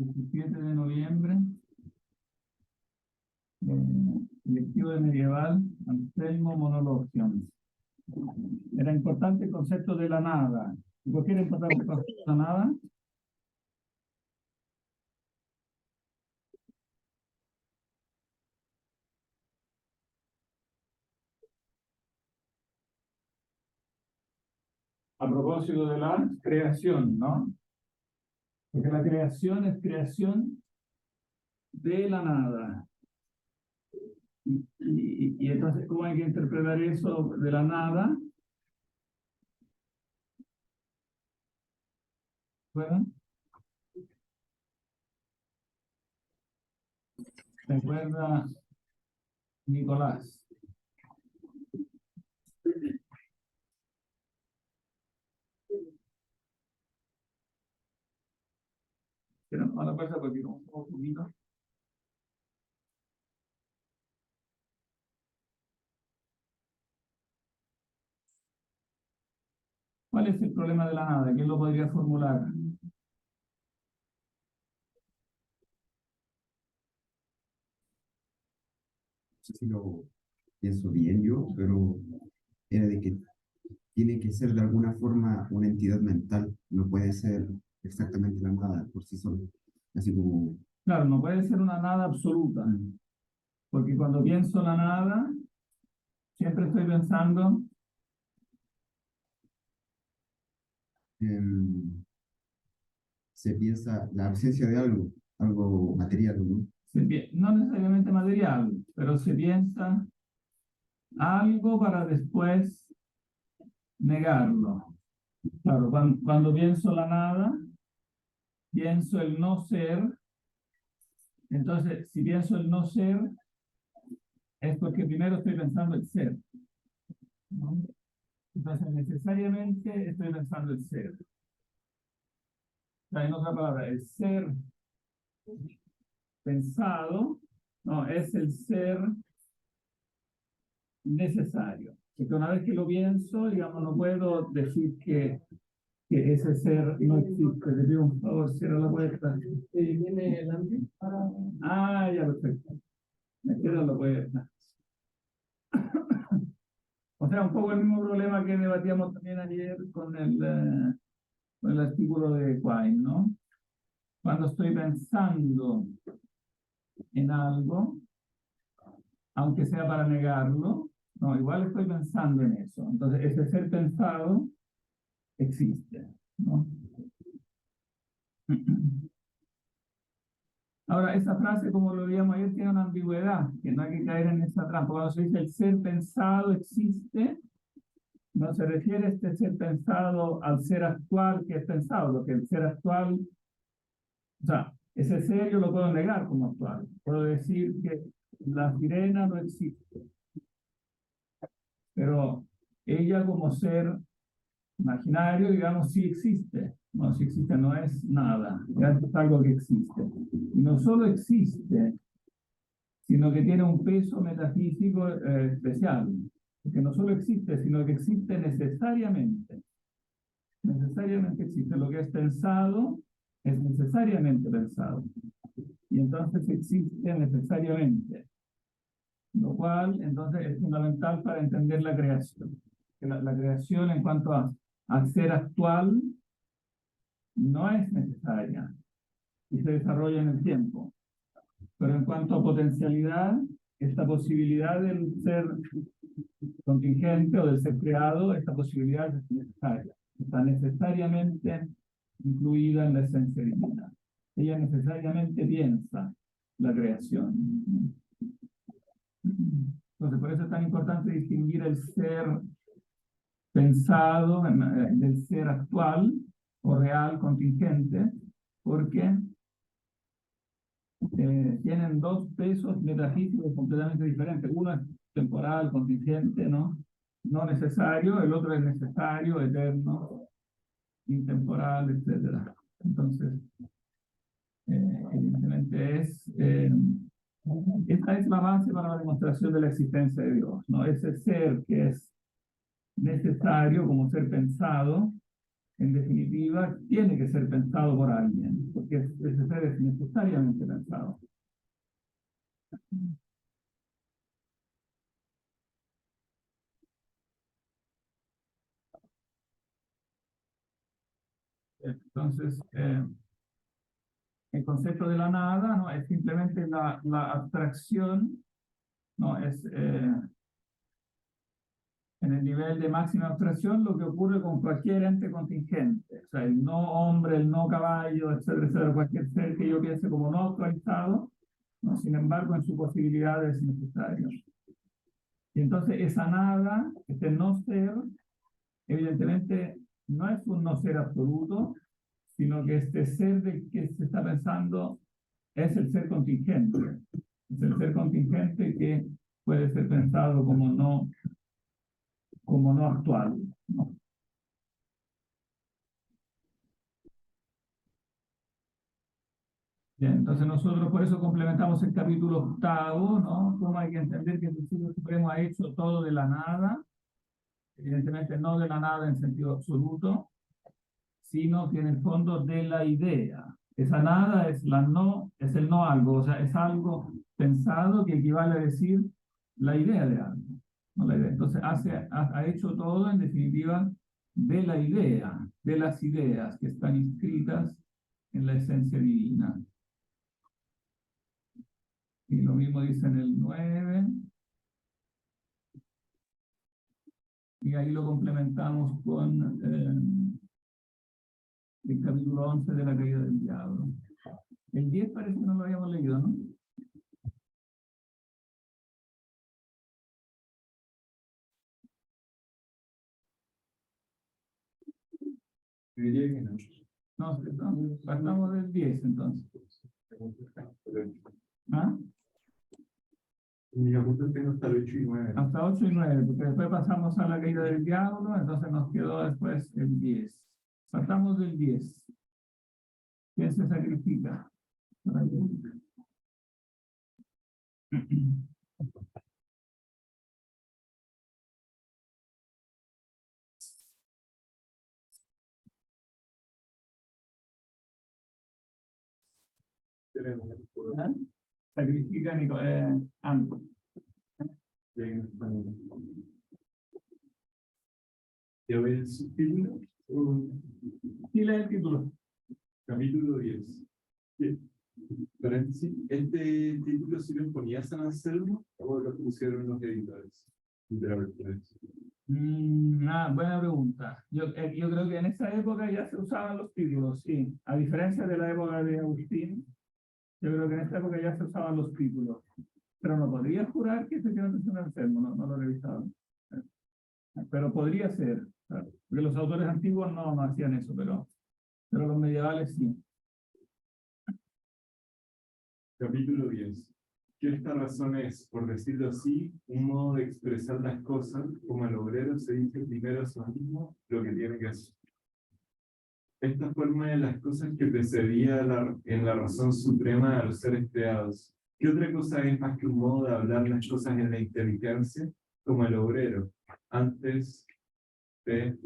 17 de noviembre, lectivo de medieval, Anselmo Monologium. Era importante el concepto de la nada. ¿Y por qué era importante el concepto de la nada? A propósito de la creación, ¿no? Porque la creación es creación de la nada. Y entonces, ¿cómo hay que interpretar eso de la nada? Bueno, recuerda Nicolás. Pero no la fuerza porque un poquito. ¿Cuál es el problema de la nada? ¿Quién lo podría formular? No sé si lo pienso bien yo, pero era de que tiene que ser de alguna forma una entidad mental, no puede ser exactamente la nada por sí sola. Así como, Claro, no puede ser una nada absoluta, porque cuando pienso la nada, siempre estoy pensando, em, se piensa la ausencia de algo, algo material, ¿no? no necesariamente material, pero se piensa algo para después negarlo. Claro, cuando pienso la nada, pienso el no ser. Entonces, si pienso el no ser, es porque primero estoy pensando el ser, ¿no? Entonces, necesariamente estoy pensando el ser. O sea, en otra palabra, el ser pensado, no, es el ser necesario. Porque una vez que lo pienso, digamos, no puedo decir que ese ser no existe. Le pido un favor, cierra la puerta. ¿Viene el hambre? Ah, ya, perfecto. Me quedo la puerta. O sea, un poco el mismo problema que debatíamos también ayer con el artículo de Quine, ¿no? Cuando estoy pensando en algo, aunque sea para negarlo, no, igual estoy pensando en eso. Entonces, ese ser pensado existe, ¿no? Ahora, esa frase, como lo veíamos ayer, tiene una ambigüedad, que no hay que caer en esa trampa. Cuando se dice el ser pensado existe, no se refiere este ser pensado al ser actual que es pensado, lo que el ser actual, o sea, ese ser yo lo puedo negar como actual. Puedo decir que la sirena no existe, pero ella como ser imaginario, digamos, sí existe. No, sí existe, no es nada, es algo que existe. Y no solo existe, sino que tiene un peso metafísico especial. Porque no solo existe, sino que existe necesariamente. Necesariamente existe. Lo que es pensado es necesariamente pensado. Y entonces existe necesariamente. Lo cual, entonces, es fundamental para entender la creación. Que la creación en cuanto a ser actual no es necesaria y se desarrolla en el tiempo. Pero en cuanto a potencialidad, esta posibilidad del ser contingente o del ser creado, esta posibilidad es necesaria. Está necesariamente incluida en la esencia divina. Ella necesariamente piensa la creación. Entonces, por eso es tan importante distinguir el ser pensado del ser actual o real, contingente, porque tienen dos pesos metafísicos completamente diferentes. Uno es temporal, contingente, ¿no? No necesario, el otro es necesario, eterno, intemporal, etc. Entonces, evidentemente esta es la base para la demostración de la existencia de Dios, ¿no? Ese ser que es necesario como ser pensado, en definitiva, tiene que ser pensado por alguien, porque ese ser es necesariamente pensado. Entonces, el concepto de la nada, ¿no? Es simplemente la abstracción, ¿no? Es en el nivel de máxima abstracción lo que ocurre con cualquier ente contingente, o sea, el no hombre, el no caballo, etcétera, cualquier ser que yo piense como no actualizado, ¿no? Sin embargo, en su posibilidad es necesario. Y entonces esa nada, este no ser, evidentemente no es un no ser absoluto, sino que este ser del que se está pensando es el ser contingente. Es el ser contingente que puede ser pensado como no actual, ¿no? Bien, entonces nosotros por eso complementamos el capítulo 8, ¿no? Cómo hay que entender que el Principio Supremo ha hecho todo de la nada, evidentemente no de la nada en sentido absoluto, sino que en el fondo de la idea. Esa nada es es el no algo, o sea, es algo pensado que equivale a decir la idea de algo, ¿no? La idea. Entonces ha hecho todo en definitiva de la idea, de las ideas que están inscritas en la esencia divina. Y lo mismo dice en el 9. Y ahí lo complementamos con el capítulo 11 de la caída del diablo. El 10 parece que no lo habíamos leído, ¿no? Yo diría que no. No, partamos del 10 entonces. ¿Ah? Mi apunte tengo hasta el 8 y 9. Hasta 8 y 9, porque después pasamos a la caída del diablo, entonces nos quedó después el 10. Partamos del 10. ¿Quién se sacrifica? ¿Ah? Sacrifica Ando. ¿Ya ves el subtítulo? Sí, lee el título. Capítulo 10. Paréntesis, ¿este título sí lo ponía San Anselmo o lo pusieron los editores? Buena pregunta. Yo creo que en esa época ya se usaban los títulos, sí. A diferencia de la época de Agustín, yo creo que en esta época ya se usaban los títulos. Pero no podría jurar que efectivamente es un enfermo, no lo he revisado. Pero podría ser, claro, porque los autores antiguos no hacían eso, pero los medievales sí. Capítulo 10. Que esta razón es, por decirlo así, un modo de expresar las cosas, como el obrero se dice primero a sí mismo lo que tiene que hacer. Esta forma de las cosas que precedía en la razón suprema de los seres creados. ¿Qué otra cosa es más que un modo de hablar las cosas en la inteligencia, como el obrero, antes de...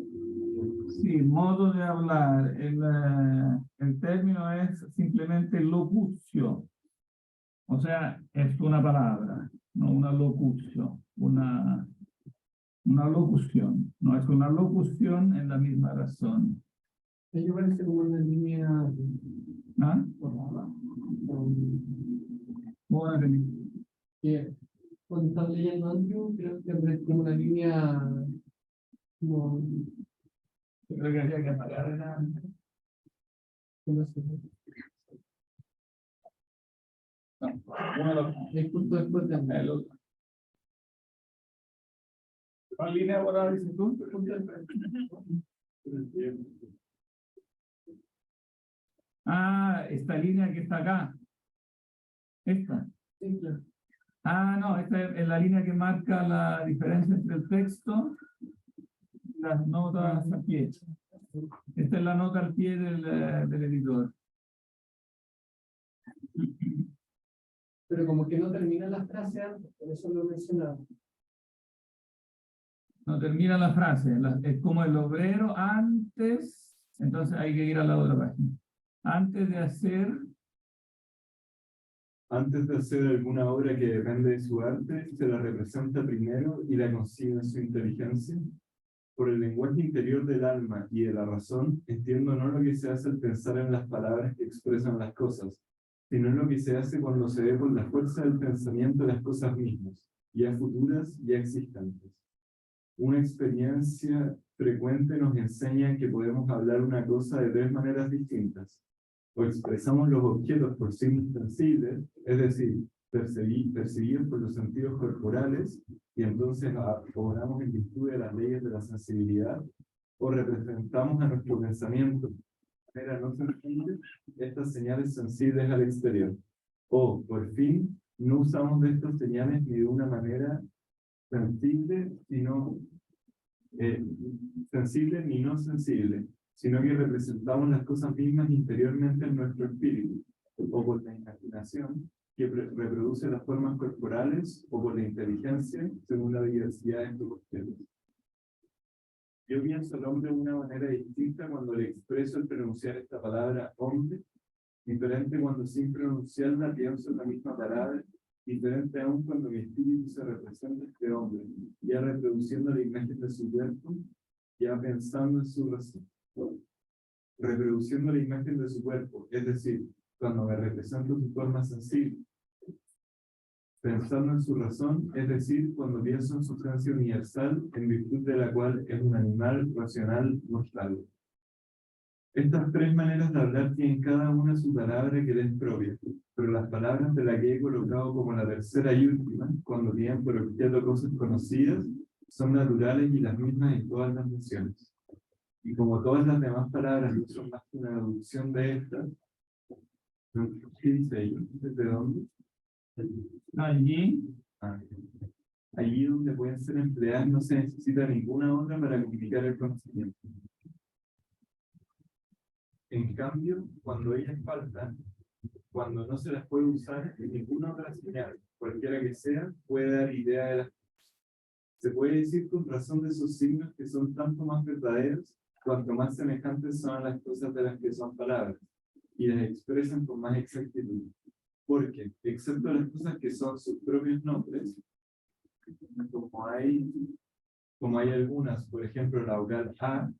Sí, modo de hablar. El término es simplemente locucio. O sea, es una palabra, no una locución, una locución. No es una locución en la misma razón. Ello parece como una línea. ¿Ah? Bueno, Que cuando estás leyendo Andrew, creo que es como una línea. Como, yo creo que había que apagar no sé, el punto después de el otro. ¿Cuál línea ahora dices tú? Esta línea que está acá. Esta. Sí, claro. No, esta es la línea que marca la diferencia entre el texto y las notas al pie. Esta es la nota al pie del editor. Pero como que no termina la frase antes, por eso lo he mencionado. No termina la frase. Es como el obrero antes Entonces hay que ir a la otra página. Antes Antes de hacer alguna obra que depende de su arte, se la representa primero y la consigue en su inteligencia. Por el lenguaje interior del alma y de la razón, entiendo no lo que se hace al pensar en las palabras que expresan las cosas, sino lo que se hace cuando se ve por la fuerza del pensamiento de las cosas mismas, ya futuras, ya existentes. Una experiencia frecuente nos enseña que podemos hablar una cosa de tres maneras distintas. O expresamos los objetos por signos sensibles, es decir, percibidos por los sentidos corporales, y entonces obramos en virtud de las leyes de la sensibilidad, o representamos a nuestro pensamiento de manera no sensible estas señales sensibles al exterior. O, por fin, no usamos de estas señales ni de una manera sensible, sensible ni no sensible, sino que representamos las cosas mismas interiormente en nuestro espíritu, o por la imaginación, que reproduce las formas corporales, o por la inteligencia, según la diversidad de estos objetos. Yo pienso al hombre de una manera distinta cuando le expreso el pronunciar esta palabra hombre, diferente cuando sin pronunciarla pienso en la misma palabra, diferente aún cuando mi espíritu se representa este hombre, ya reproduciendo la imagen de su cuerpo, ya pensando en su razón. Reproduciendo la imagen de su cuerpo, es decir, cuando me represento su forma sensible. Pensando en su razón, es decir, cuando pienso en su esencia universal, en virtud de la cual es un animal racional mortal. Estas tres maneras de hablar tienen cada una su palabra que les es propia, pero las palabras de la que he colocado como la tercera y última, cuando tienen por objeto cosas conocidas, son naturales y las mismas en todas las naciones. Y como todas las demás palabras no son más que una deducción de estas, ¿qué dice ahí? ¿Desde dónde? allí, Allí donde pueden ser empleadas no se necesita ninguna otra para comunicar el conocimiento. En cambio, cuando ellas faltan, cuando no se las puede usar en ninguna otra señal, cualquiera que sea, puede dar idea de las cosas. Se puede decir con razón de esos signos que son tanto más verdaderos, cuanto más semejantes son a las cosas de las que son palabras, y las expresan con más exactitud. Porque, excepto las cosas que son sus propios nombres, como hay algunas, por ejemplo, la vocal A,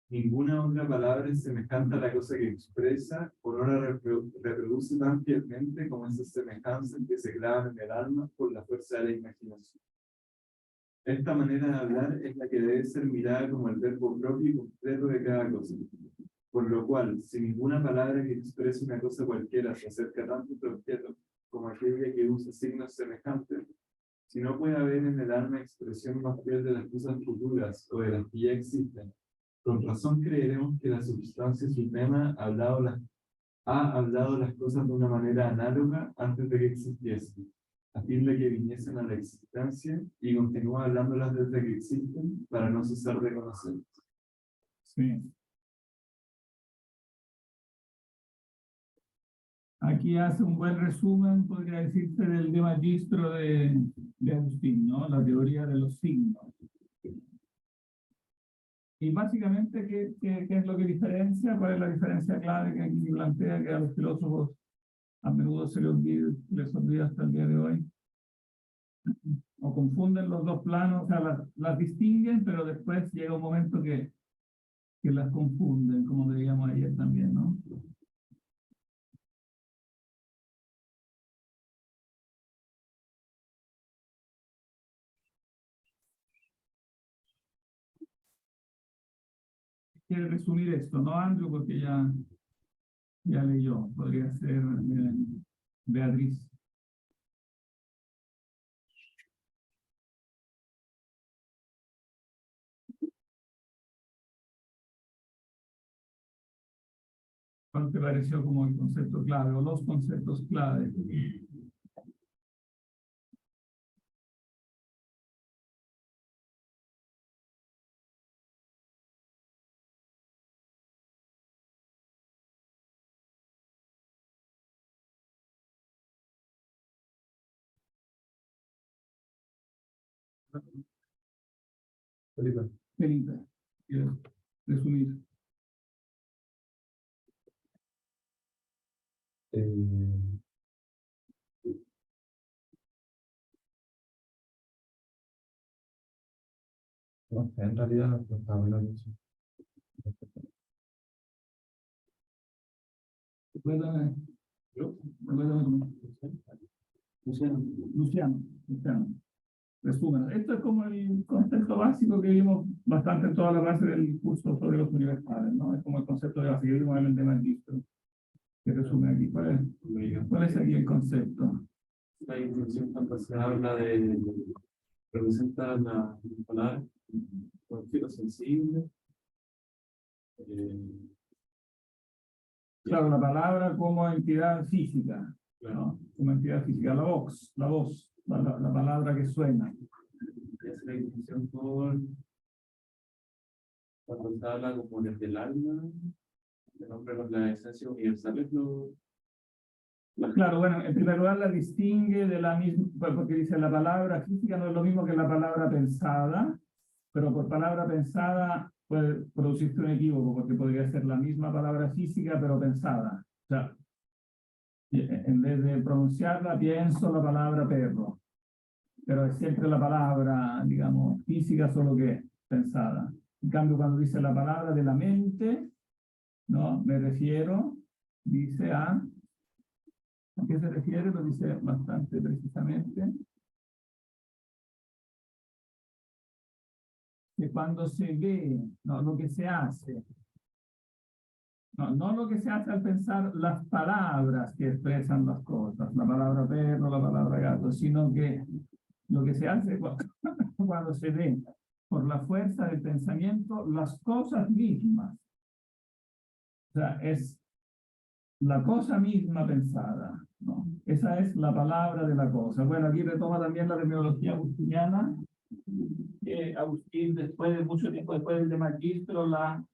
ninguna otra palabra es semejante a la cosa que expresa o no la reproduce tan fielmente como esas semejanzas que se clavan en el alma por la fuerza de la imaginación. Esta manera de hablar es la que debe ser mirada como el verbo propio y completo de cada cosa. Por lo cual, si ninguna palabra que exprese una cosa cualquiera se acerca tanto a otro objeto como aquella que usa signos semejantes, si no puede haber en el alma expresión más fiel de las cosas futuras o de las que ya existen, con razón creeremos que la substancia suprema ha hablado las cosas de una manera análoga antes de que existiesen, a fin de que viniesen a la existencia y continúa hablándolas desde que existen para no cesar de conocerlas. sí. Aquí hace un buen resumen, podría decirse, del de magistro de Agustín, ¿no? La teoría de los signos. Y básicamente, ¿qué es lo que diferencia? ¿Cuál es la diferencia clave que aquí plantea, que a los filósofos a menudo se les olvida hasta el día de hoy? O confunden los dos planos, o sea, las distinguen, pero después llega un momento que las confunden, como veíamos ayer también, ¿no? Quiere resumir esto, ¿no, Andrew? Porque ya leyó, podría ser Beatriz. ¿Cuál te pareció como el concepto clave o los conceptos clave? Felipe. Felipe, ¿quieres resumir? No sé, en realidad no está hablando eso. Recuérdame, ¿Yo? recuérdame. Luciano. Resumen. Esto es como el concepto básico que vimos bastante en toda la base del curso sobre los universales, ¿no? Es como el concepto de base que vimos en el tema del registro. Que resume aquí. ¿Cuál es aquí el concepto? La intención cuando se habla de representa la palabra con objeto sensible. Claro, la palabra como entidad física, ¿no? Como entidad física, la voz, la palabra que suena. Es la intención por cuando se habla como desde el alma, el hombre con la esencia universal es lo. Claro, bueno, en primer lugar la distingue de la misma, porque dice la palabra física no es lo mismo que la palabra pensada, pero por palabra pensada puede producirse un equívoco, porque podría ser la misma palabra física, pero pensada. O sea, en vez de pronunciarla, pienso la palabra perro, pero es siempre la palabra, digamos, física, solo que pensada. En cambio, cuando dice la palabra de la mente, ¿no? Me refiero, dice ¿a qué se refiere? Lo dice bastante precisamente. Que cuando se ve, no, lo que se hace, no lo que se hace al pensar las palabras que expresan las cosas, la palabra perro, la palabra gato, sino que lo que se hace cuando se ve por la fuerza del pensamiento las cosas mismas. O sea, es la cosa misma pensada, ¿no? Esa es la palabra de la cosa. Bueno, aquí retoma también la terminología agustiniana, que Agustín, después de mucho tiempo después del de Magistro, la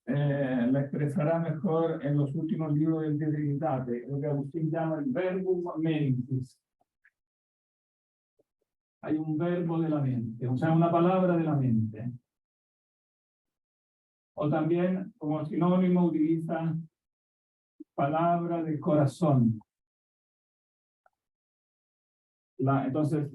expresará mejor en los últimos libros del De Trinitate, lo que Agustín llama el verbum mentis. Hay un verbo de la mente, o sea, una palabra de la mente. O también, como sinónimo, utiliza palabra del corazón. Entonces,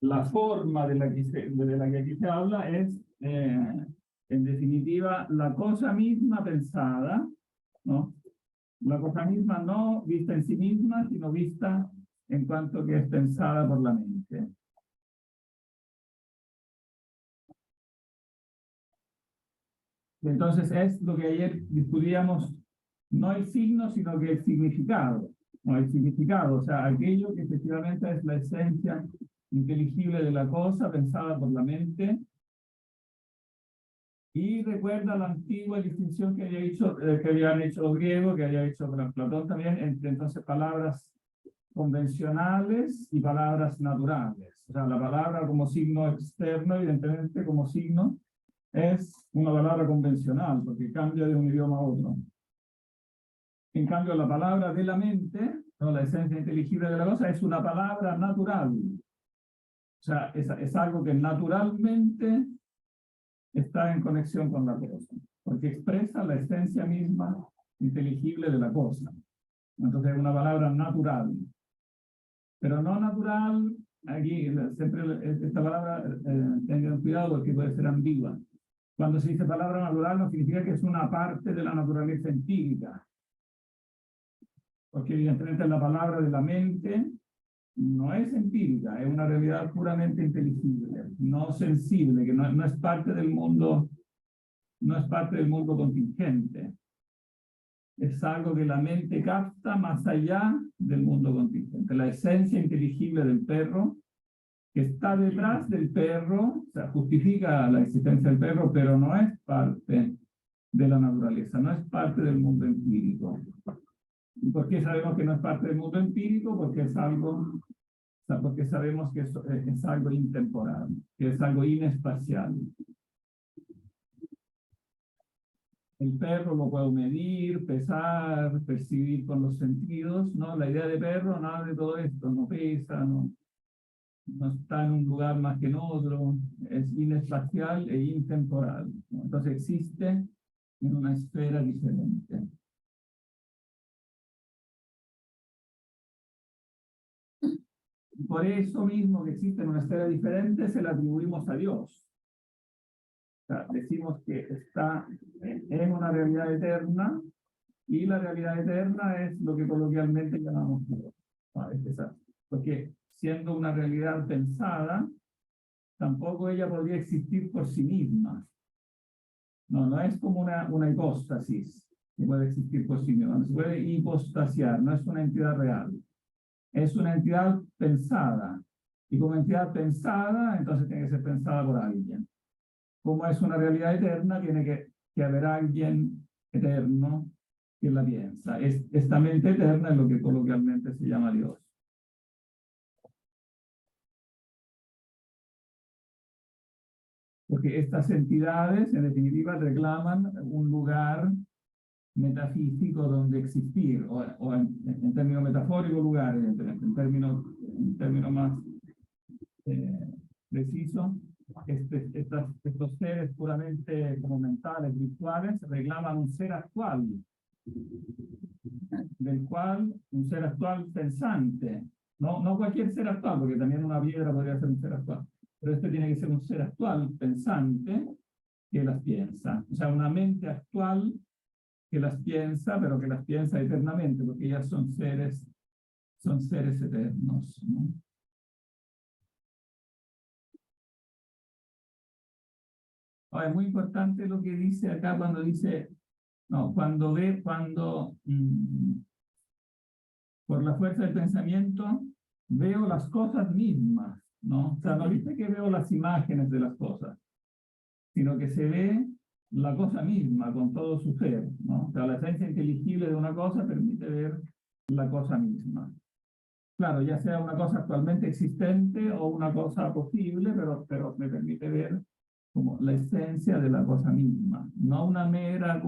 la forma de la que aquí se habla es, en definitiva, la cosa misma pensada, ¿no? La cosa misma no vista en sí misma, sino vista en cuanto que es pensada por la mente. Entonces es lo que ayer discutíamos, no el signo, sino que el significado. No, el significado, o sea, aquello que efectivamente es la esencia inteligible de la cosa, pensada por la mente. Y recuerda la antigua distinción que habían hecho los griegos, que había hecho Platón también, entre entonces palabras convencionales y palabras naturales. O sea, la palabra como signo externo, evidentemente como signo, es una palabra convencional, porque cambia de un idioma a otro. En cambio, la palabra de la mente, ¿no? La esencia inteligible de la cosa, es una palabra natural. O sea, es algo que naturalmente está en conexión con la cosa, porque expresa la esencia misma inteligible de la cosa. Entonces es una palabra natural. Pero no natural, aquí siempre esta palabra, tengan cuidado porque puede ser ambigua. Cuando se dice palabra natural no significa que es una parte de la naturaleza empírica. Porque evidentemente la palabra de la mente no es empírica, es una realidad puramente inteligible, no sensible, que no es parte del mundo, no es parte del mundo contingente. Es algo que la mente capta más allá del mundo contingente. La esencia inteligible del perro, que está detrás del perro, o sea, justifica la existencia del perro, pero no es parte de la naturaleza, no es parte del mundo empírico. ¿Y por qué sabemos que no es parte del mundo empírico? Porque es algo, porque sabemos que es algo intemporal, que es algo inespacial. El perro lo puedo medir, pesar, percibir con los sentidos, ¿no? La idea de perro, nada de todo esto, no pesa, no está en un lugar más que en otro, es inespacial e intemporal, ¿no? Entonces existe en una esfera diferente. por eso mismo que existen una esfera diferente, se la atribuimos a Dios. O sea, decimos que está en una realidad eterna, y la realidad eterna es lo que coloquialmente llamamos Dios. Porque siendo una realidad pensada, tampoco ella podría existir por sí misma. No es como una hipóstasis que puede existir por sí misma. No se puede hipostasiar, no es una entidad real. Es una entidad pensada. Y como entidad pensada, entonces tiene que ser pensada por alguien. Como es una realidad eterna, tiene que haber alguien eterno que la piensa. Esta mente eterna es lo que coloquialmente se llama Dios. Porque estas entidades, en definitiva, reclaman un lugar metafísico donde existir, o en términos metafóricos, lugares, en términos más precisos, estos seres puramente como mentales, virtuales, reclaman un ser actual, del cual un ser actual pensante, no cualquier ser actual, porque también una piedra podría ser un ser actual, pero este tiene que ser un ser actual pensante que las piensa, o sea, una mente actual que las piensa, pero que las piensa eternamente, porque ellas son seres eternos, ¿no? Ahora, es muy importante lo que dice acá cuando dice, no, cuando por la fuerza del pensamiento veo las cosas mismas, ¿no? O sea, no dice que veo las imágenes de las cosas, sino que se ve la cosa misma con todo su ser, ¿no? O sea, la esencia inteligible de una cosa permite ver la cosa misma. Claro, ya sea una cosa actualmente existente o una cosa posible, pero me permite ver como la esencia de la cosa misma, no una mera no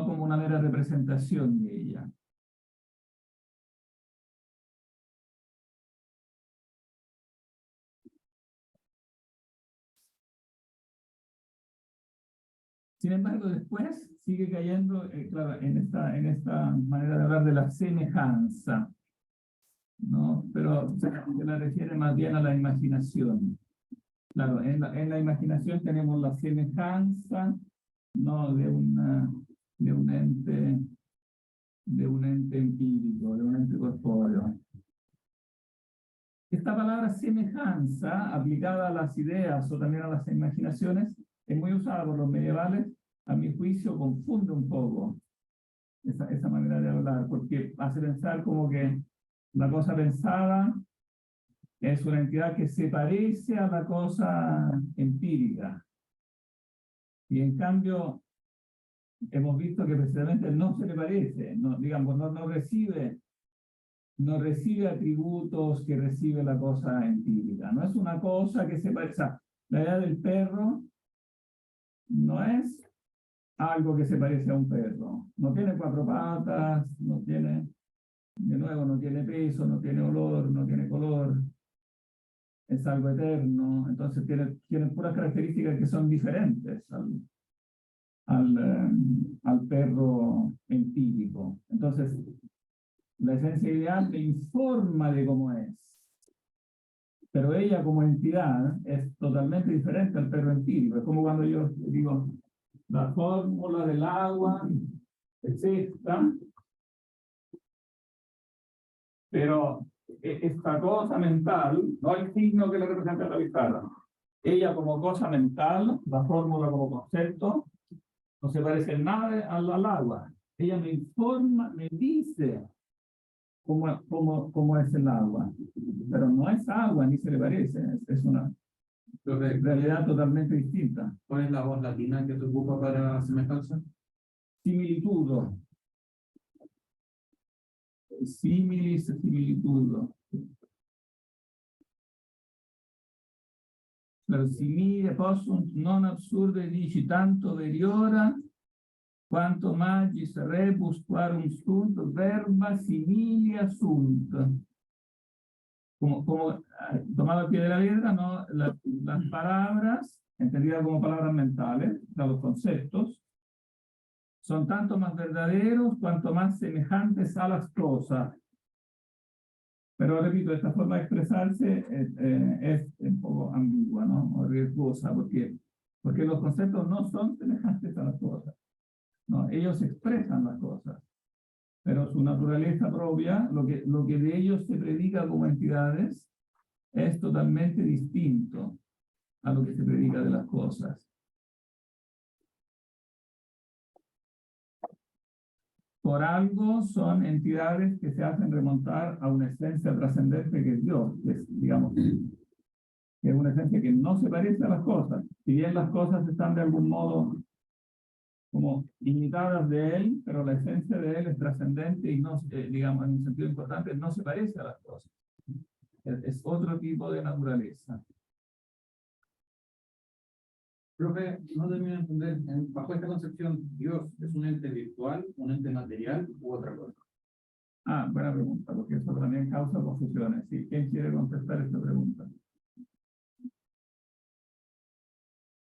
como una mera representación de ella. Sin embargo, después sigue cayendo, claro, en esta manera de hablar de la semejanza, ¿no? Pero se la refiere más bien a la imaginación. Claro, en la imaginación tenemos la semejanza, ¿no? de un ente empírico, de un ente corpóreo. Esta palabra semejanza, aplicada a las ideas o también a las imaginaciones, es muy usada por los medievales. A mi juicio confunde un poco esa manera de hablar, porque hace pensar como que la cosa pensada es una entidad que se parece a la cosa empírica. Y en cambio, hemos visto que precisamente no se le parece, digamos, no recibe atributos que recibe la cosa empírica. No es una cosa que se parece. La idea del perro no es algo que se parece a un perro. No tiene cuatro patas, no tiene peso, no tiene olor, no tiene color. Es algo eterno. Entonces tiene puras características que son diferentes al perro empírico. Entonces, la esencia ideal me informa de cómo es. Pero ella como entidad es totalmente diferente al perro empírico. Es como cuando yo digo, la fórmula del agua es esta, pero esta cosa mental, no el signo que le representa la pizarra, ella como cosa mental, la fórmula como concepto, no se parece en nada al agua. Ella me informa, me dice cómo es el agua, pero no es agua ni se le parece, es una realidad totalmente distinta. ¿Cuál es la voz latina que se ocupa para semejanza? Similitudo. Similis, similitudo. La simile possunt non absurde dici tanto veriora quanto magis rebus quarum sunt verba similia sunt. Como tomado al pie de la letra, ¿no? Las palabras, entendidas como palabras mentales, los conceptos, son tanto más verdaderos cuanto más semejantes a las cosas. Pero repito, esta forma de expresarse es un poco ambigua, ¿no? O riesgosa, porque los conceptos no son semejantes a las cosas, ¿no? Ellos expresan las cosas, pero su naturaleza propia, lo que de ellos se predica como entidades, es totalmente distinto a lo que se predica de las cosas. Por algo son entidades que se hacen remontar a una esencia trascendente que es Dios, que es, digamos, que es una esencia que no se parece a las cosas. Si bien las cosas están de algún modo como imitadas de Él, pero la esencia de Él es trascendente y no, digamos, en un sentido importante, no se parece a las cosas. Es otro tipo de naturaleza. Profe, no termino de entender, bajo esta concepción, ¿Dios es un ente virtual, un ente material u otra cosa? Ah, buena pregunta, porque eso también causa confusiones. ¿Sí? ¿Quién quiere contestar esta pregunta?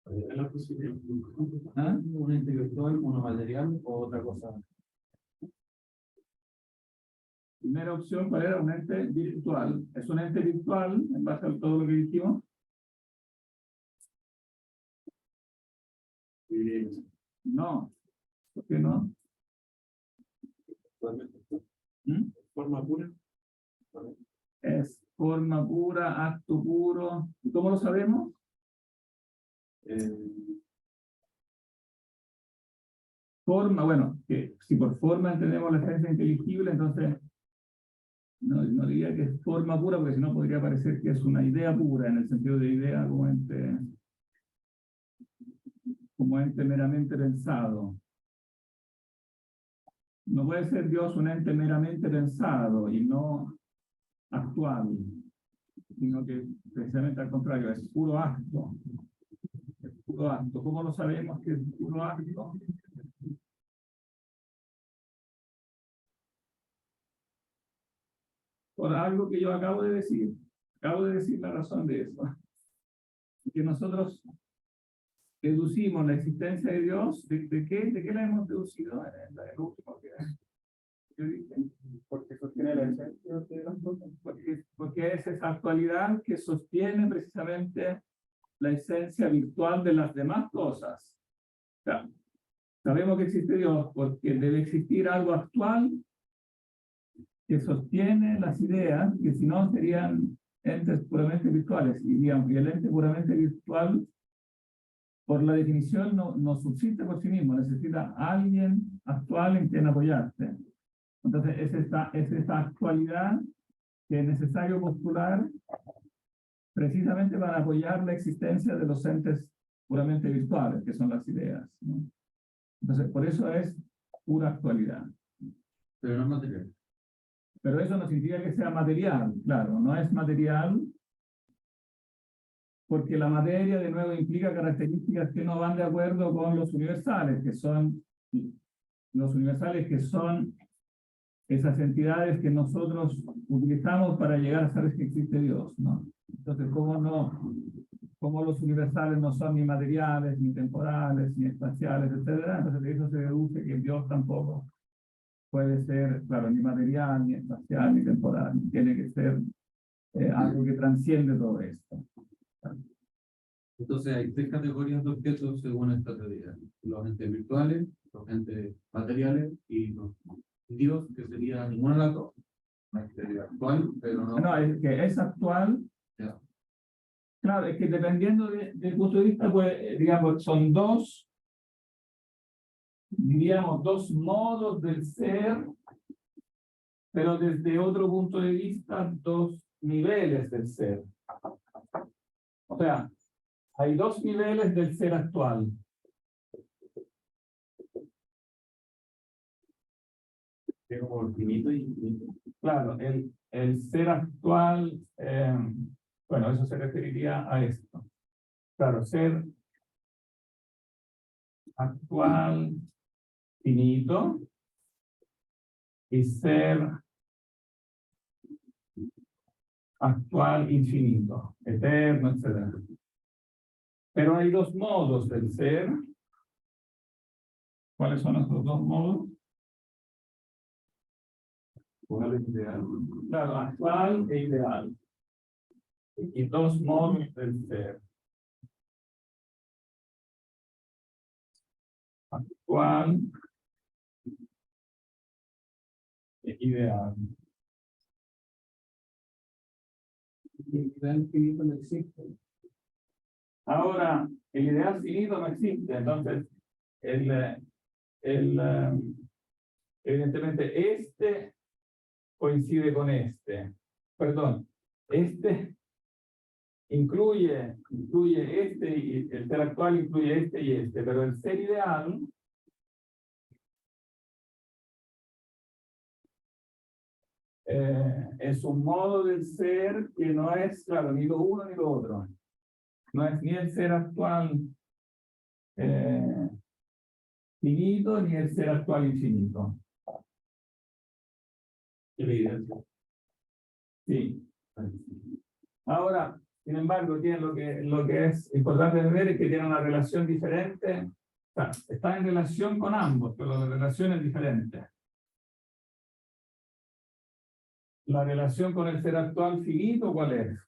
Es la posibilidad. ¿Ah? ¿Un ente virtual, uno material o otra cosa? Primera opción, ¿cuál era? Un ente virtual. ¿Es un ente virtual en base a todo lo que dijimos? No. ¿Por qué no? ¿Mm? Forma pura. Es forma pura, acto puro. ¿Y cómo lo sabemos? Forma, bueno, que si por forma entendemos la esencia inteligible, entonces no diría que es forma pura, porque si no podría parecer que es una idea pura, en el sentido de idea como ente meramente pensado. No puede ser Dios un ente meramente pensado y no actual, sino que precisamente al contrario, es puro acto. Es puro acto. ¿Cómo lo sabemos que es puro acto? Por algo que yo acabo de decir. Acabo de decir la razón de eso. Que nosotros deducimos la existencia de Dios, ¿de qué? ¿De qué la hemos deducido? El último que yo dije. Porque sostiene la esencia de las cosas. Porque es esa actualidad que sostiene precisamente la esencia virtual de las demás cosas. O sea, sabemos que existe Dios porque debe existir algo actual que sostiene las ideas, que si no serían entes puramente virtuales. Y, digamos, y el ente puramente virtual, por la definición, no subsiste por sí mismo, necesita alguien actual en quien apoyarse. Entonces, es esta actualidad que es necesario postular precisamente para apoyar la existencia de los entes puramente virtuales, que son las ideas, ¿no? Entonces, por eso es pura actualidad. Pero no es material. Pero eso no significa que sea material, claro, no es material porque la materia de nuevo implica características que no van de acuerdo con los universales, que son esas entidades que nosotros utilizamos para llegar a saber que existe Dios, ¿no? Entonces, ¿cómo los universales no son ni materiales, ni temporales, ni espaciales, etcétera? Entonces, de eso se deduce que Dios tampoco puede ser, claro, ni material, ni espacial, ni temporal. Tiene que ser algo que transciende todo esto. Entonces hay tres categorías de objetos según esta teoría. Los entes virtuales, los entes materiales y los Dios, que sería ninguna de las dos. Una ente actual, pero no. No, es que es actual. Ya. Claro, es que dependiendo del punto de vista, pues, digamos, son diríamos, dos modos del ser, pero desde otro punto de vista, dos niveles del ser. O sea, hay dos niveles del ser actual. Es como infinito y infinito. Claro, el ser actual, bueno, eso se referiría a esto. Claro, ser actual finito y ser actual infinito, eterno, etc. Pero hay dos modos del ser. ¿Cuáles son esos dos modos? ¿Cuál es ideal? Claro, actual e ideal. Y dos modos del ser. Actual e ideal. El ideal finito no existe. Ahora, el ideal finito no existe, entonces, evidentemente, este coincide con este. Perdón, este incluye este y el ser actual incluye este y este, pero el ser ideal es un modo de ser que no es, claro, ni lo uno ni lo otro. No es ni el ser actual finito ni el ser actual infinito. Sí. Ahora, sin embargo, tiene lo que es importante ver es que tiene una relación diferente. O sea, está en relación con ambos, pero la relación es diferente. La relación con el ser actual finito, ¿cuál es?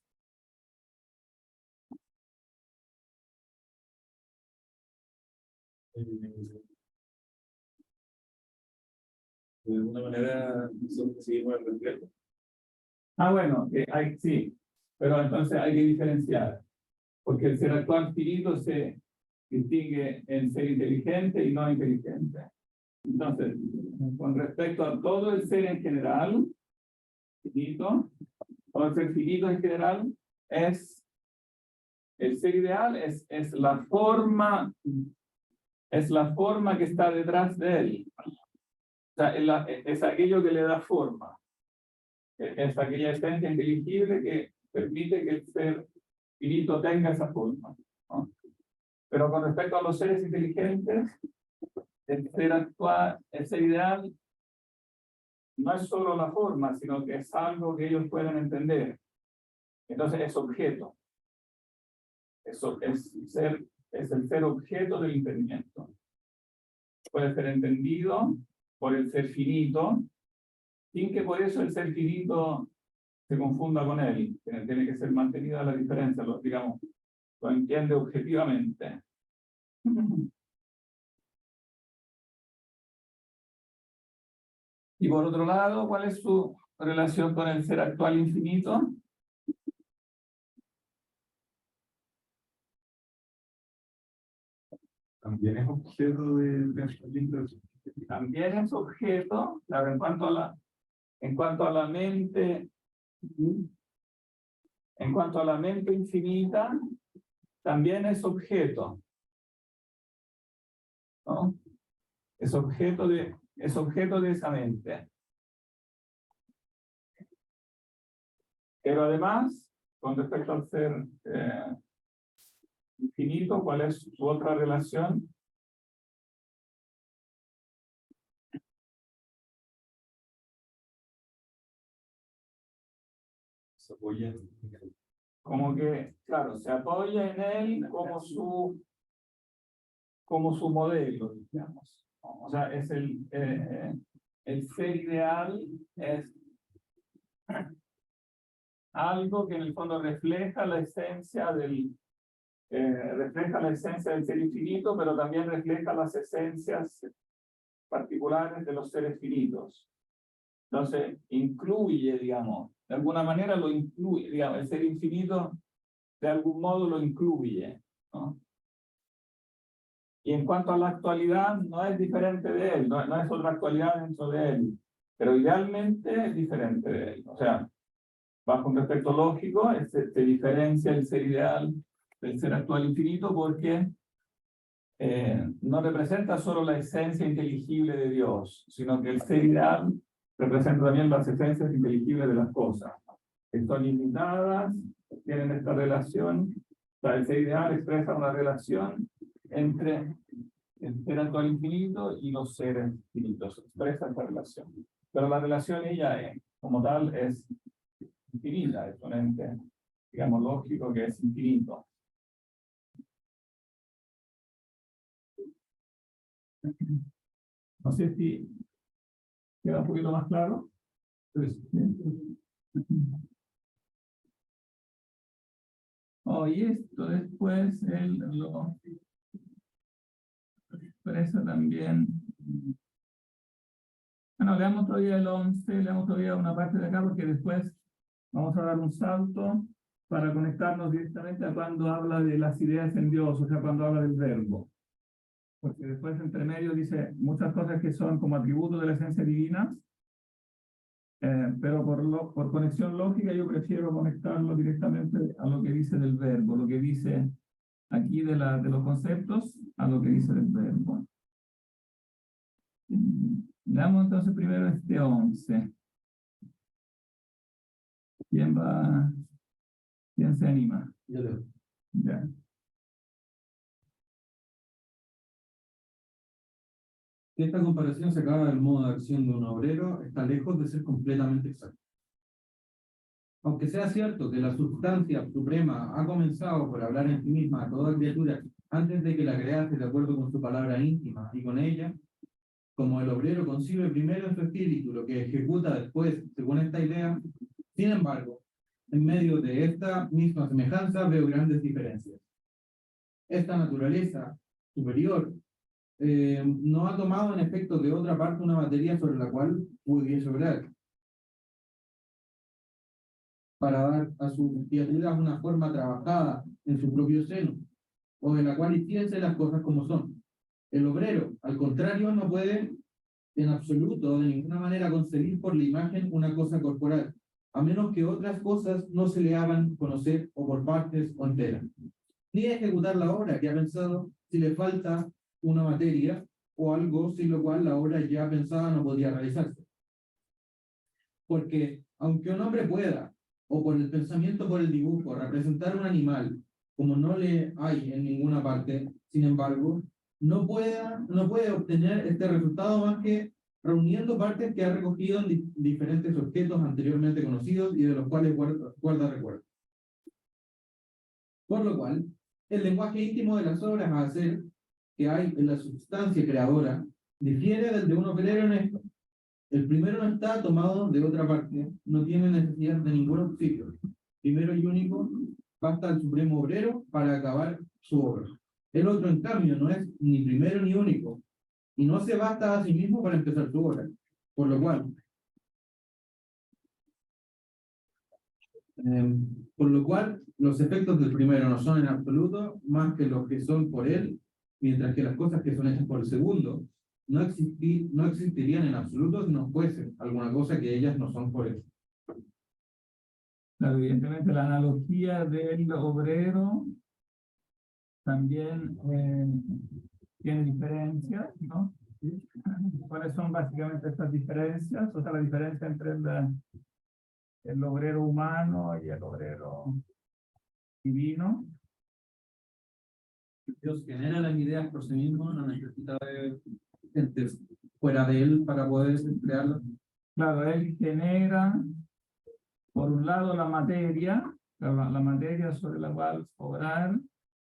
De alguna manera, nosotros seguimos el reflejo. Ah, bueno, sí, pero entonces hay que diferenciar, porque el ser actual finito se distingue en ser inteligente y no inteligente. Entonces, con respecto a todo el ser en general, finito, todo el ser finito en general, el ser ideal es la forma que está detrás de él. O sea, es aquello que le da forma. Es aquella esencia inteligible que permite que el ser finito tenga esa forma, ¿no? Pero con respecto a los seres inteligentes, el ser actual, el ser ideal, no es solo la forma, sino que es algo que ellos pueden entender. Entonces es objeto. Eso es el ser objeto del entendimiento. Puede ser entendido por el ser finito, sin que por eso el ser finito se confunda con él. Tiene que ser mantenida la diferencia, digamos, lo entiende objetivamente. Y por otro lado, ¿cuál es su relación con el ser actual infinito? También es objeto de pensamientos. También es objeto, claro, en cuanto a la mente infinita, también es objeto, ¿no? Es objeto de esa mente. Pero además, con respecto al ser infinito, ¿cuál es su otra relación? Se apoya Como que, claro, se apoya en él como su modelo, digamos. O sea, es el ser ideal es algo que en el fondo refleja la esencia del ser infinito, pero también refleja las esencias particulares de los seres finitos. Entonces, incluye, digamos, de alguna manera lo incluye, digamos, el ser infinito de algún modo lo incluye, ¿no? Y en cuanto a la actualidad, no es diferente de él, no es otra actualidad dentro de él, pero idealmente es diferente de él. O sea, bajo un respecto lógico, se diferencia el ser ideal del ser actual infinito porque no representa solo la esencia inteligible de Dios, sino que el ser ideal representa también las esencias inteligibles de las cosas, que son limitadas, tienen esta relación. O sea, el ser ideal expresa una relación entre el ser actual infinito y los seres finitos, expresa esta relación. Pero la relación ella, como tal, es infinita, es un ente, digamos, lógico que es infinito. No sé si queda un poquito más claro. Oh, y esto después él lo expresa también. Bueno, leamos todavía el 11, leamos todavía una parte de acá, porque después vamos a dar un salto para conectarnos directamente a cuando habla de las ideas en Dios, o sea, cuando habla del verbo. Porque después, entre medio, dice muchas cosas que son como atributos de la esencia divina, pero por conexión lógica yo prefiero conectarlo directamente a lo que dice del verbo, lo que dice aquí de los conceptos, a lo que dice del verbo. Leamos entonces primero este 11. ¿Quién se anima? Yo leo. Ya. Esta comparación sacada del modo de acción de un obrero está lejos de ser completamente exacta. Aunque sea cierto que la sustancia suprema ha comenzado por hablar en sí misma a toda criatura antes de que la crease de acuerdo con su palabra íntima y con ella, como el obrero concibe primero en su espíritu lo que ejecuta después según esta idea, sin embargo, en medio de esta misma semejanza veo grandes diferencias. Esta naturaleza superior no ha tomado en efecto de otra parte una materia sobre la cual pudiese obrar, para dar a su criatura una forma trabajada en su propio seno, o de la cual hiciese las cosas como son. El obrero, al contrario, no puede en absoluto de ninguna manera concebir por la imagen una cosa corporal, a menos que otras cosas no se le hagan conocer o por partes o enteras, ni ejecutar la obra que ha pensado si le falta una materia o algo sin lo cual la obra ya pensada no podría realizarse. Porque aunque un hombre pueda, o por el pensamiento, por el dibujo, representar un animal como no le hay en ninguna parte, sin embargo, no puede obtener este resultado más que reuniendo partes que ha recogido en diferentes objetos anteriormente conocidos y de los cuales guarda recuerdo. Por lo cual, el lenguaje íntimo de las obras a hacer que hay en la sustancia creadora difiere del de un obrero en esto. El primero no está tomado de otra parte, no tiene necesidad de ningún auxilio. Primero y único, basta al supremo obrero para acabar su obra. El otro, en cambio, no es ni primero ni único, y no se basta a sí mismo para empezar su obra. Por lo cual, los efectos del primero no son en absoluto más que los que son por él, mientras que las cosas que son hechas por el segundo no existirían en absoluto si no fuese alguna cosa que ellas no son por él. Claro, evidentemente la analogía del obrero también tiene diferencias, ¿no? ¿Cuáles son básicamente estas diferencias? O sea, la diferencia entre el obrero humano y el obrero divino. Dios genera las ideas por sí mismo, no necesita de entes fuera de él para poder crearlas. Claro, él genera, por un lado, la materia sobre la cual obrar,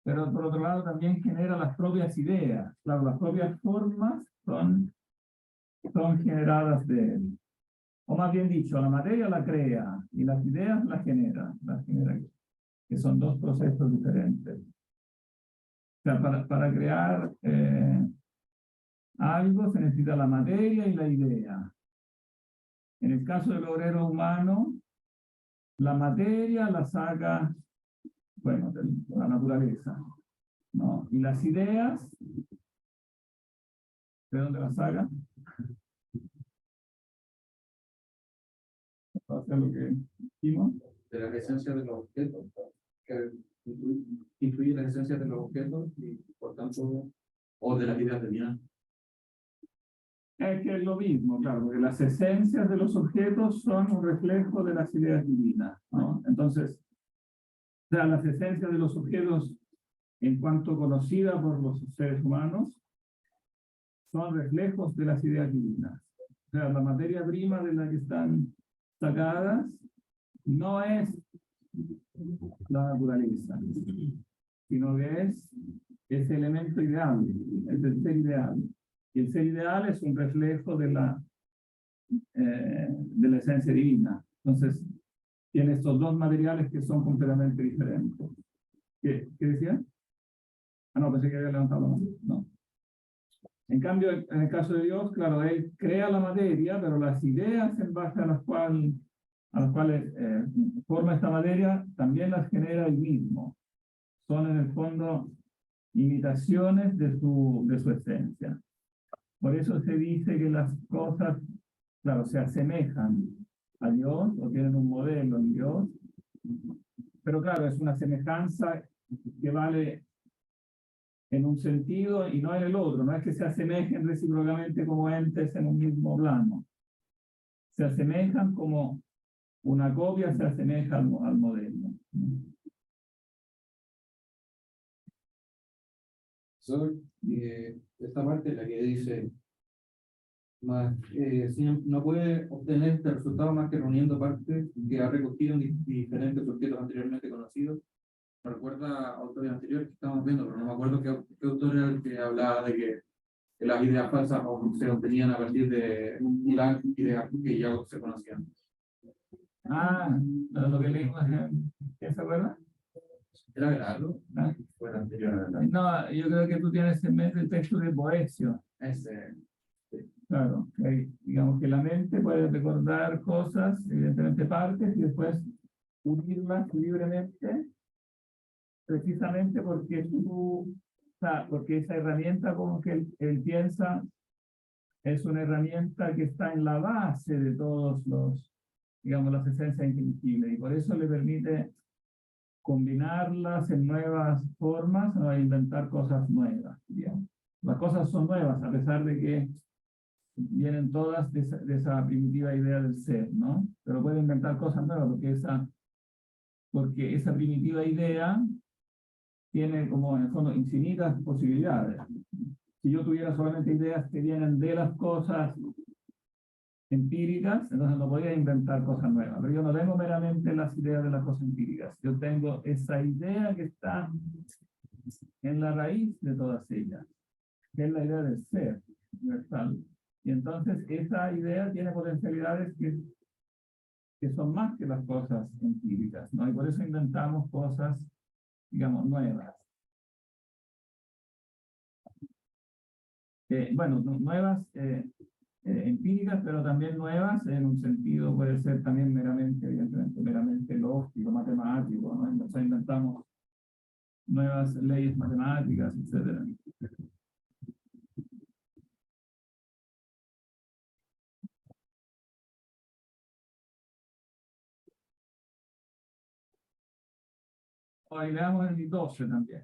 pero por otro lado también genera las propias ideas. Claro, las propias formas son generadas de él. O más bien dicho, la materia la crea y las ideas las genera, que son dos procesos diferentes. O sea, para crear algo se necesita la materia y la idea. En el caso del obrero humano, la materia la saca, bueno, de la naturaleza, ¿no? Y las ideas, ¿de dónde las saca? Para hacer lo que hicimos. De la esencia de los objetos, que incluye la esencia de los objetos y por tanto, o de las ideas de vida. Es que es lo mismo, claro, porque las esencias de los objetos son un reflejo de las ideas divinas, ¿no? Entonces, o sea, las esencias de los objetos, en cuanto conocidas por los seres humanos, son reflejos de las ideas divinas. O sea, la materia prima de la que están sacadas no es la naturaleza, sino que es ese elemento ideal, es el ser ideal. Y el ser ideal es un reflejo de de la esencia divina. Entonces, tiene estos dos materiales que son completamente diferentes. ¿Qué decía? Ah, no, pensé que había levantado la mano. No. En cambio, en el caso de Dios, claro, Él crea la materia, pero las ideas en base a las cuales forma esta materia, también las genera Él mismo. Son en el fondo imitaciones de su esencia. Por eso se dice que las cosas, claro, se asemejan a Dios o tienen un modelo en Dios, pero claro, es una semejanza que vale en un sentido y no en el otro. No es que se asemejen recíprocamente como entes en un mismo plano. Se asemejan como una copia se asemeja al modelo. Esta parte la que dice no puede obtener este resultado más que reuniendo partes que ha recogido en diferentes objetos anteriormente conocidos. Me recuerda a autores anteriores que estamos viendo, pero no me acuerdo qué autor era el que hablaba de que las ideas falsas se obtenían a partir de las ideas que ya se conocían. Ah, lo que leímos, ¿quién se acuerda? ¿Era Gerardo? Ah. Fue el anterior. No, yo creo que tú tienes en mente el texto de Boecio. Ese. Claro, digamos que la mente puede recordar cosas, evidentemente partes, y después unirlas libremente, precisamente porque porque esa herramienta, como que él piensa, es una herramienta que está en la base de todos digamos, las esencias inteligibles, y por eso le permite combinarlas en nuevas formas, no inventar cosas nuevas, digamos. Las cosas son nuevas, a pesar de que vienen todas de esa primitiva idea del ser, ¿no? Pero puede inventar cosas nuevas porque esa primitiva idea tiene como en el fondo infinitas posibilidades. Si yo tuviera solamente ideas que vienen de las cosas empíricas, entonces no podría inventar cosas nuevas. Pero yo no tengo meramente las ideas de las cosas empíricas. Yo tengo esa idea que está en la raíz de todas ellas, que es la idea del ser universal. Y entonces esa idea tiene potencialidades que son más que las cosas empíricas, ¿no? Y por eso inventamos cosas, digamos, nuevas. Bueno, nuevas empíricas, pero también nuevas en un sentido, puede ser también meramente, evidentemente, meramente lógico, matemático, ¿no? Entonces inventamos nuevas leyes matemáticas, etc. Hoy leamos el 12 también.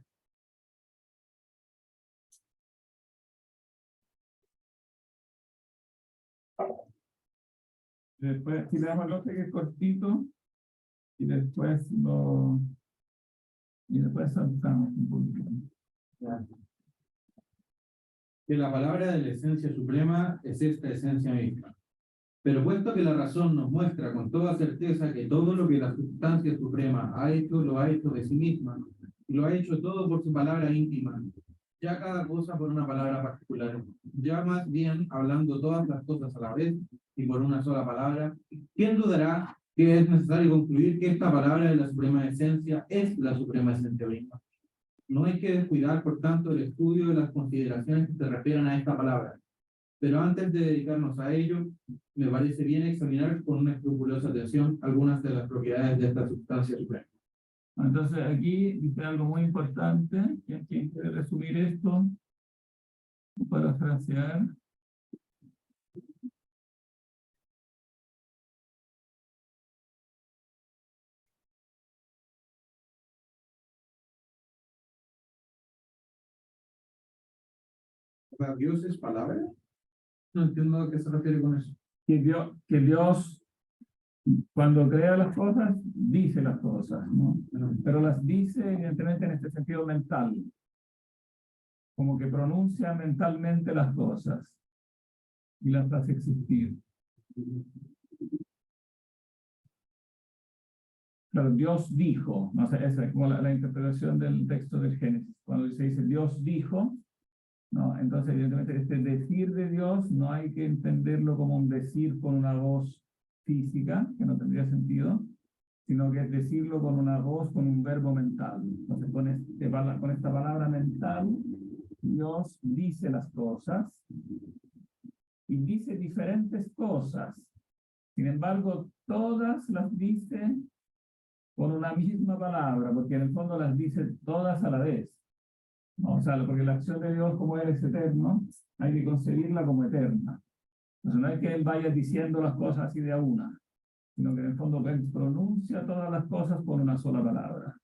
Después, si leemos el 12 que es cortito, y después saltamos un poquito. Que la palabra de la esencia suprema es esta esencia misma. Pero puesto que la razón nos muestra con toda certeza que todo lo que la sustancia suprema ha hecho, lo ha hecho de sí misma, y lo ha hecho todo por su palabra íntima, ya cada cosa por una palabra particular, ya más bien hablando todas las cosas a la vez y por una sola palabra, ¿quién dudará que es necesario concluir que esta palabra de la suprema esencia es la suprema esencia misma? No hay que descuidar, por tanto, el estudio de las consideraciones que se refieren a esta palabra. Pero antes de dedicarnos a ello, me parece bien examinar con una escrupulosa atención algunas de las propiedades de esta sustancia suprema. Entonces aquí dice algo muy importante. ¿Quién quiere resumir esto? Para frasear. ¿Dios es palabra? No entiendo a qué se refiere con eso. Que Dios, cuando crea las cosas, dice las cosas, ¿no? Pero las dice evidentemente en este sentido mental. Como que pronuncia mentalmente las cosas y las hace existir. Claro, Dios dijo, no sé, esa es como la interpretación del texto del Génesis. Cuando se dice Dios dijo, ¿no? Entonces, evidentemente, este decir de Dios no hay que entenderlo como un decir con una voz física, que no tendría sentido, sino que es decirlo con una voz, con un verbo mental. Entonces, con esta palabra mental, Dios dice las cosas y dice diferentes cosas. Sin embargo, todas las dice con una misma palabra, porque en el fondo las dice todas a la vez. ¿No? O sea, porque la acción de Dios, como Él es eterno, hay que concebirla como eterna. Entonces, no es que Él vaya diciendo las cosas así de a una, sino que en el fondo Él pronuncia todas las cosas con una sola palabra.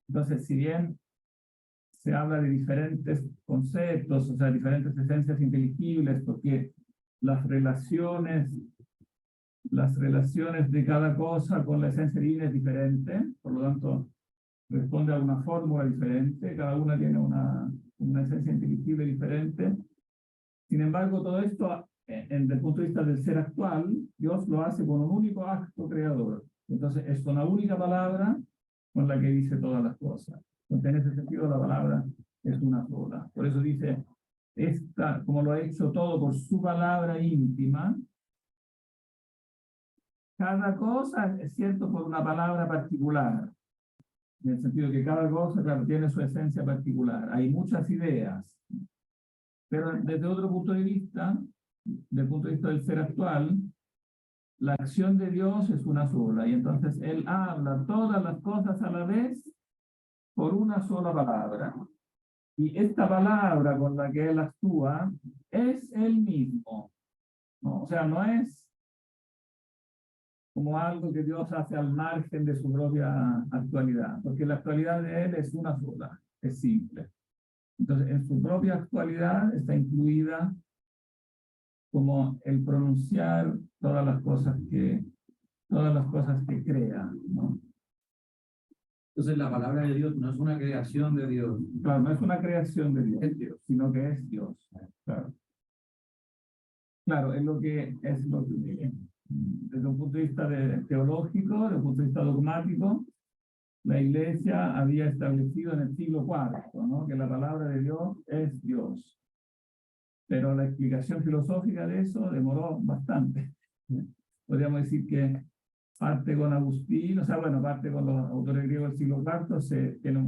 Entonces, si bien se habla de diferentes conceptos, o sea, diferentes esencias inteligibles, porque las relaciones de cada cosa con la esencia divina es diferente, por lo tanto, responde a una fórmula diferente, cada una tiene una esencia inteligible diferente. Sin embargo, todo esto, desde el punto de vista del ser actual, Dios lo hace con un único acto creador. Entonces, es una única palabra con la que dice todas las cosas. Entonces, en ese sentido, la palabra es una sola. Por eso dice, como lo ha hecho todo por su palabra íntima, cada cosa es cierto por una palabra particular. En el sentido que cada cosa, claro, tiene su esencia particular. Hay muchas ideas, pero desde otro punto de vista, desde el punto de vista del ser actual, la acción de Dios es una sola, y entonces Él habla todas las cosas a la vez por una sola palabra. Y esta palabra con la que Él actúa es Él mismo, ¿no? O sea, no es como algo que Dios hace al margen de su propia actualidad, porque la actualidad de Él es una sola, es simple. Entonces, en su propia actualidad está incluida como el pronunciar todas las cosas que crea, ¿no? Entonces la palabra de Dios no es una creación de Dios. Claro, no es una creación de Dios, Es Dios. sino que es Dios. Claro. Claro, desde un punto de vista teológico, desde un punto de vista dogmático, la Iglesia había establecido en el siglo IV, ¿no? Que la palabra de Dios es Dios. Pero la explicación filosófica de eso demoró bastante. Podríamos decir que parte con Agustín, o sea, bueno, parte con los autores griegos del siglo IV, se tiene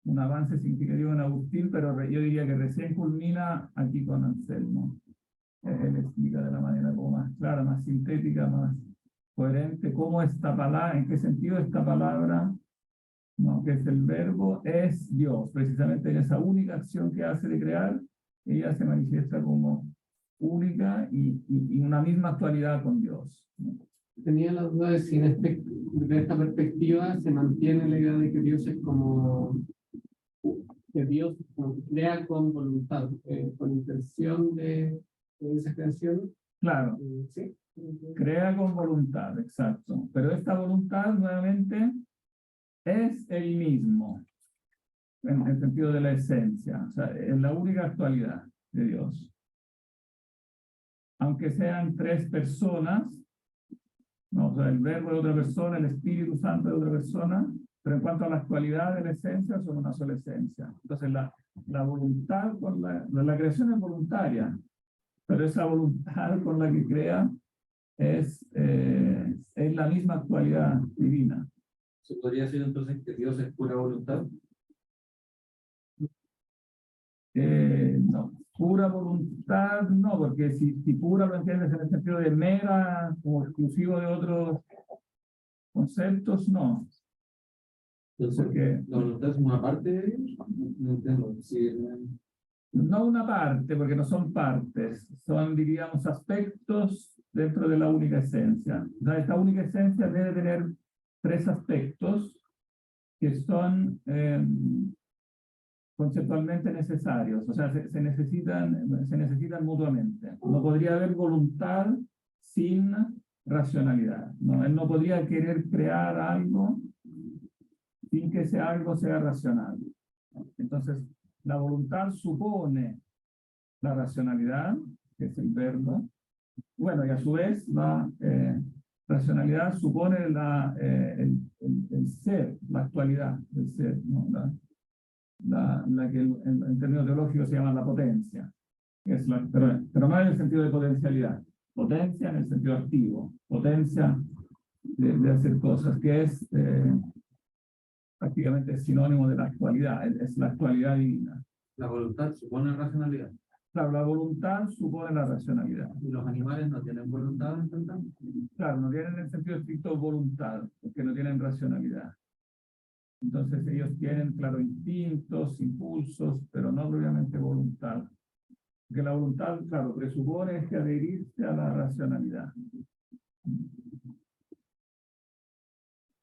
un avance significativo en Agustín, pero yo diría que recién culmina aquí con Anselmo. Él explica de la manera como más clara, más sintética, más coherente, cómo esta palabra, en qué sentido esta palabra, ¿no? Que es el verbo, es Dios. Precisamente en esa única acción que hace de crear, ella se manifiesta como única y una misma actualidad con Dios, ¿no? Tenía la duda de si desde esta perspectiva se mantiene la idea de que Dios es como que Dios crea con voluntad, con intención de esa creación. Claro, Sí. crea con voluntad, exacto. Pero esta voluntad nuevamente es el mismo, en el sentido de la esencia, o sea, es la única actualidad de Dios. Aunque sean tres personas, ¿no? O sea, el verbo de otra persona, el Espíritu Santo de otra persona, pero en cuanto a la actualidad de la esencia, son una sola esencia. Entonces, la voluntad con la creación es voluntaria, pero esa voluntad con la que crea es la misma actualidad divina. ¿Se podría decir entonces que Dios es pura voluntad? No, pura voluntad no, porque si pura lo entiendes en el sentido de mera, como exclusivo de otros conceptos, no. Entonces, Porque ¿la voluntad es una parte de Dios? No entiendo. Sí, no una parte, porque no son partes, son, diríamos, aspectos dentro de la única esencia. O sea, esta única esencia debe tener tres aspectos que son conceptualmente necesarios, o sea, se necesitan mutuamente. No podría haber voluntad sin racionalidad, ¿no? Él no podría querer crear algo sin que ese algo sea racional. Entonces, la voluntad supone la racionalidad, que es el verbo. Bueno, y a su vez la racionalidad supone el ser, la actualidad del ser, ¿no? la que en términos teológicos se llama la potencia, que es pero no en el sentido de potencialidad, potencia en el sentido activo, potencia de hacer cosas, que es prácticamente sinónimo de la actualidad, es la actualidad divina. La voluntad supone racionalidad. Claro, la voluntad supone la racionalidad. ¿Y los animales no tienen voluntad en tanto? Claro, no tienen en el sentido estricto voluntad, porque no tienen racionalidad. Entonces ellos tienen, claro, instintos, impulsos, pero no propiamente voluntad. Porque la voluntad, claro, presupone que adherirse a la racionalidad.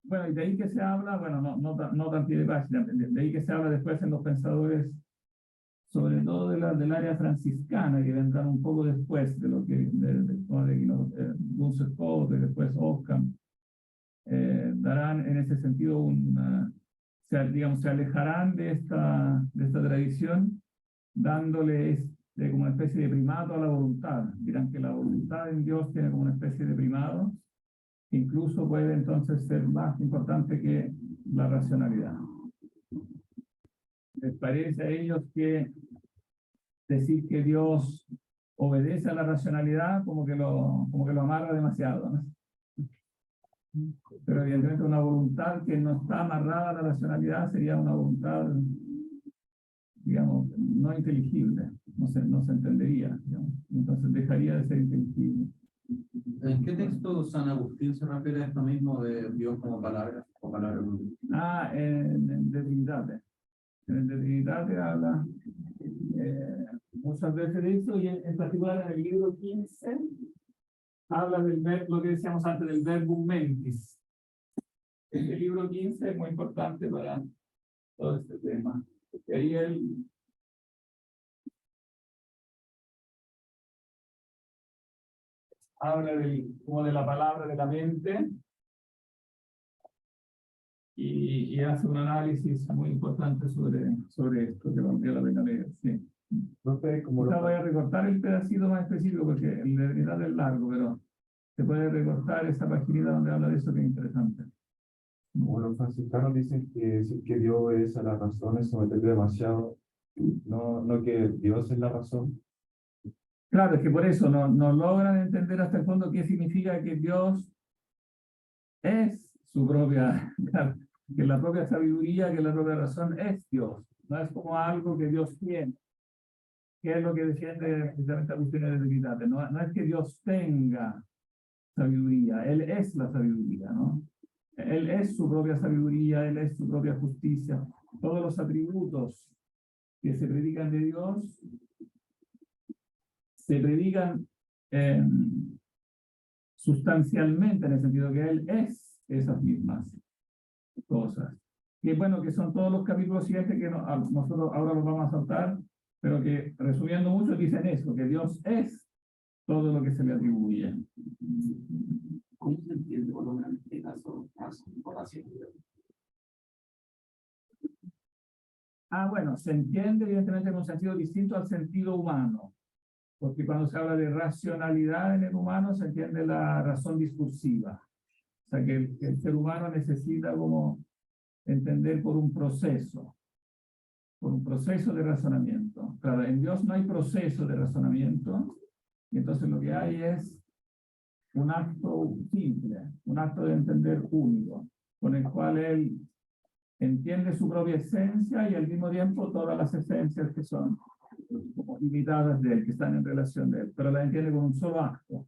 Bueno, y de ahí que se habla, bueno, no tan pie de página, de ahí que se habla después en los pensadores, sobre todo del área franciscana, que vendrán un poco después de lo que, Duns Scotus y después Ockham, darán en ese sentido se alejarán de esta tradición, dándole como una especie de primato a la voluntad. Dirán que la voluntad en Dios tiene como una especie de primado, que incluso puede entonces ser más importante que la racionalidad. ¿Les parece a ellos que decir que Dios obedece a la racionalidad como que lo amarra demasiado, ¿no? Pero evidentemente una voluntad que no está amarrada a la racionalidad sería una voluntad, digamos, no inteligible, no se entendería, digamos. Entonces dejaría de ser inteligible. ¿En qué texto San Agustín se refiere a esto mismo de Dios como palabra? O palabra? En De Trinitate. En el De Trinitate habla muchas veces de eso, y en particular en el libro 15 habla del verbo, lo que decíamos antes, del verbum mentis. Este libro 15 es muy importante para todo este tema, porque ahí él habla como de la palabra de la mente y hace un análisis muy importante sobre esto, que valdría la pena leer. Sí. No sé cómo Voy a recortar el pedacito más específico porque el de verdad es largo, pero se puede recortar esa paginita donde habla de eso, que es interesante. como los franciscanos dicen que decir que Dios es a la razón es someterle demasiado, no que Dios es la razón. Claro, es que por eso no logran entender hasta el fondo qué significa que Dios es su propia, claro, que la propia sabiduría, que la propia razón es Dios. No es como algo que Dios tiene, que es lo que defiende precisamente Agustín de Trinitate. No es que Dios tenga sabiduría, Él es la sabiduría, ¿no? Él es su propia sabiduría, Él es su propia justicia. Todos los atributos que se predican de Dios se predican sustancialmente, en el sentido que Él es esas mismas cosas. Que bueno, que son todos los capítulos siguientes que nosotros ahora los vamos a saltar, pero que resumiendo mucho dicen eso, que Dios es todo lo que se le atribuye. ¿Cómo se entiende por lo menos en este caso oración? Bueno, se entiende evidentemente con un sentido distinto al sentido humano, porque cuando se habla de racionalidad en el humano se entiende la razón discursiva. O sea, que el ser humano necesita como entender por un proceso de razonamiento. Claro, en Dios no hay proceso de razonamiento, y entonces lo que hay es un acto simple, un acto de entender único, con el cual él entiende su propia esencia y al mismo tiempo todas las esencias que son como limitadas de él, que están en relación de él, pero la entiende con un solo acto.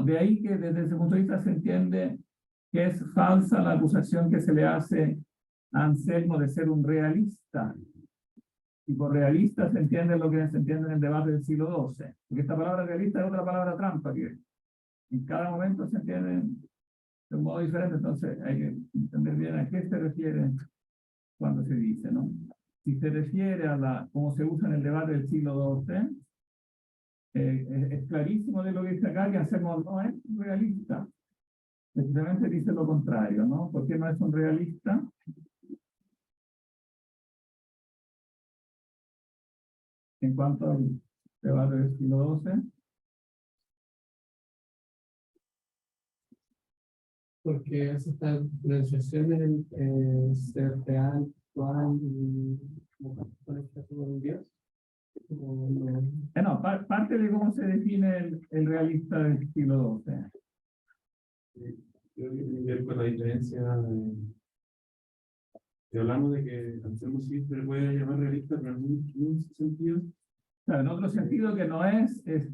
De ahí que desde ese punto de vista se entiende que es falsa la acusación que se le hace a Anselmo de ser un realista. Y por realista se entiende lo que se entiende en el debate del siglo XII. Porque esta palabra realista es otra palabra trampa, que en cada momento se entiende de un modo diferente, entonces hay que entender bien a qué se refiere cuando se dice, ¿no? Si se refiere a cómo se usa en el debate del siglo XII, es clarísimo de lo que dice acá, que Anselmo no es realista. Precisamente dice lo contrario, ¿no? ¿Por qué no es un realista? En cuanto al debate del siglo XII. Porque hace esta diferenciación en ser real intelectual y como conectarse con Dios. No, parte de cómo se define el realista del siglo XII. Creo que tiene que ver con la diferencia de hablamos de que Anselmo sí se le puede llamar realista, pero en un sentido. Claro, en otro sentido que no es ese.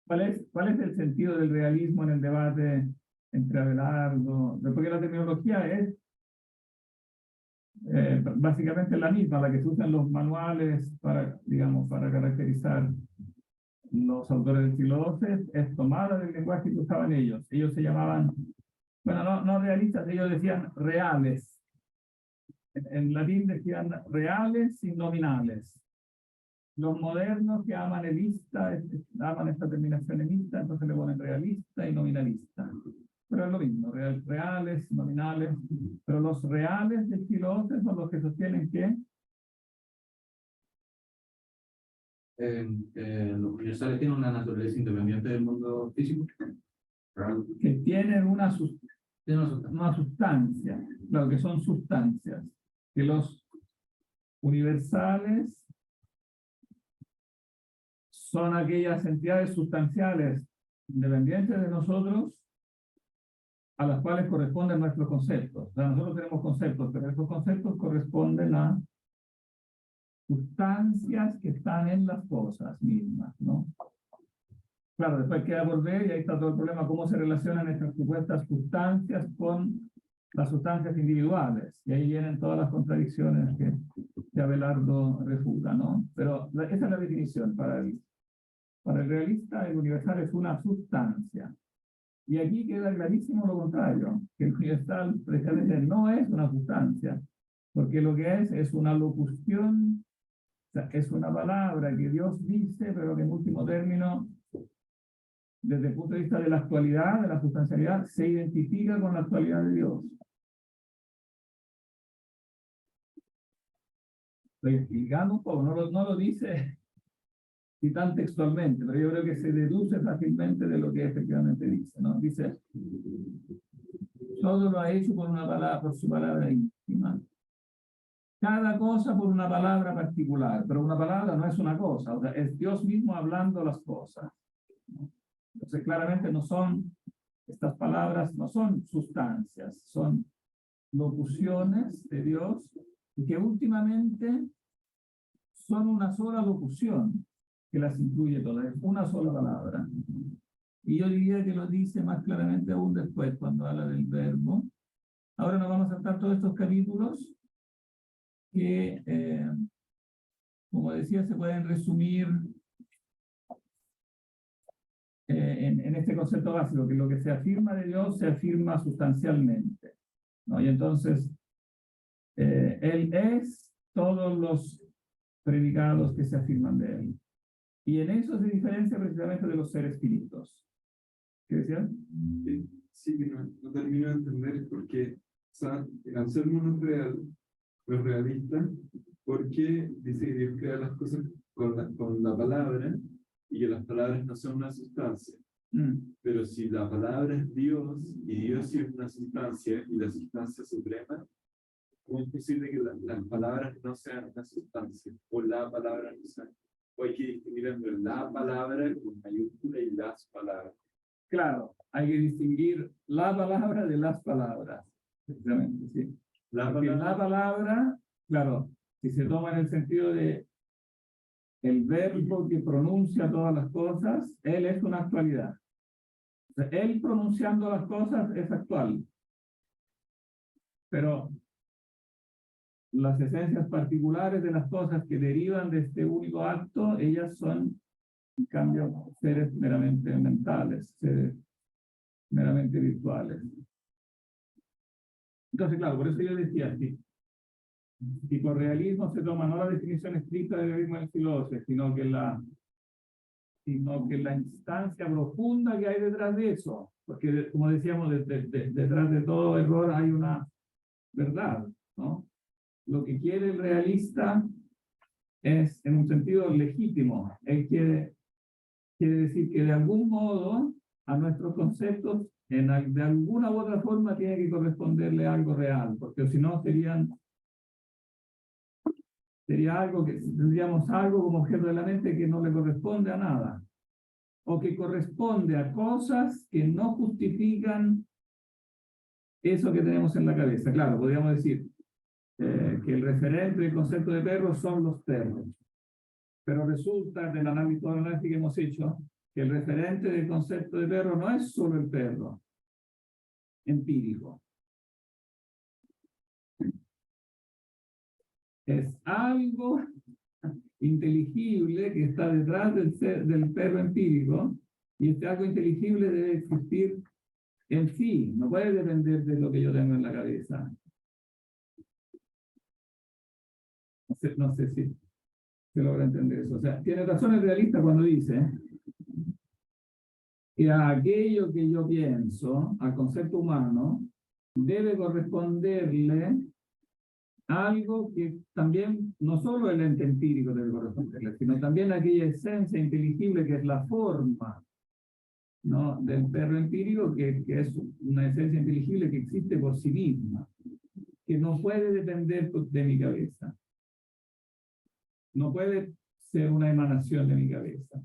¿Cuál es el sentido del realismo en el debate entre Abelardo? Porque la terminología es básicamente la misma, la que se usan los manuales para, digamos, para caracterizar los autores del siglo XII, es tomada del lenguaje que usaban ellos. Ellos se llamaban, bueno, no realistas, ellos decían reales. En latín decían reales y nominales. Los modernos que aman elista, aman esta terminación elista, entonces le ponen realista y nominalista. Pero es lo mismo, reales, nominales. Pero los reales del siglo XII son los que sostienen que los universales tienen una naturaleza independiente del mundo físico. que tienen una sustancia, claro que son sustancias, que los universales son aquellas entidades sustanciales independientes de nosotros a las cuales corresponden nuestros conceptos. O sea, nosotros tenemos conceptos, pero esos conceptos corresponden a sustancias que están en las cosas mismas, ¿no? Claro, después queda por ver, y ahí está todo el problema, cómo se relacionan estas supuestas sustancias con las sustancias individuales. Y ahí vienen todas las contradicciones que Abelardo refuta, ¿no? Pero esa es la definición. Para el realista, el universal es una sustancia. Y aquí queda clarísimo lo contrario, que el universal precisamente no es una sustancia, porque lo que es una locución, o sea, es una palabra que Dios dice, pero que en último término, desde el punto de vista de la actualidad, de la sustancialidad, se identifica con la actualidad de Dios. Estoy explicando un poco, no lo dice y tan textualmente, pero yo creo que se deduce fácilmente de lo que efectivamente dice, ¿no? Dice, todo lo ha hecho por una palabra, por su palabra íntima. Cada cosa por una palabra particular, pero una palabra no es una cosa, o sea, es Dios mismo hablando las cosas, ¿no? Entonces, claramente estas palabras no son sustancias, son locuciones de Dios y que últimamente son una sola locución que las incluye todas, es una sola palabra. Y yo diría que lo dice más claramente aún después, cuando habla del verbo. Ahora nos vamos a saltar todos estos capítulos que, como decía, se pueden resumir en este concepto básico, que lo que se afirma de Dios se afirma sustancialmente, ¿no? Y entonces, Él es todos los predicados que se afirman de Él. Y en eso se diferencia precisamente de los seres finitos. ¿Qué decían? Sí, que no termino de entender porque, o sea, el Anselmo no es real, no es realista, porque dice que Dios crea las cosas con la palabra y que las palabras no son una sustancia. Pero si la palabra es Dios y Dios sí es una sustancia y la sustancia suprema, ¿cómo es posible que las palabras no sean una sustancia? O la palabra no sea. O hay que distinguir entre la palabra con mayúscula y las palabras. Claro, hay que distinguir la palabra de las palabras. Exactamente, sí. Porque la palabra, claro, si se toma en el sentido de el verbo que pronuncia todas las cosas, él es una actualidad. O sea, él pronunciando las cosas es actual. Pero las esencias particulares de las cosas que derivan de este único acto, ellas son, en cambio, seres meramente mentales, seres meramente virtuales. Entonces, claro, por eso yo decía, si por realismo se toma no la definición estricta del realismo del siglo XII, sino que la instancia profunda que hay detrás de eso, porque como decíamos, detrás de todo error hay una verdad, ¿no? Lo que quiere el realista es, en un sentido legítimo, él quiere decir que de algún modo a nuestros conceptos, de alguna u otra forma tiene que corresponderle algo real, porque si no sería algo que tendríamos algo como objeto de la mente que no le corresponde a nada, o que corresponde a cosas que no justifican eso que tenemos en la cabeza. Claro, podríamos decir que el referente del concepto de perro son los perros, pero resulta del análisis, todo el análisis que hemos hecho, que el referente del concepto de perro no es solo el perro empírico. Es algo inteligible que está detrás del perro empírico, y este algo inteligible debe existir en sí, no puede depender de lo que yo tengo en la cabeza. No sé si se logra entender eso. O sea, tiene razón el realista cuando dice que a aquello que yo pienso, al concepto humano, debe corresponderle algo que también, no solo el ente empírico debe corresponderle, sino también aquella esencia inteligible que es la forma, ¿no?, del perro empírico, que es una esencia inteligible que existe por sí misma, que no puede depender de mi cabeza. No puede ser una emanación de mi cabeza.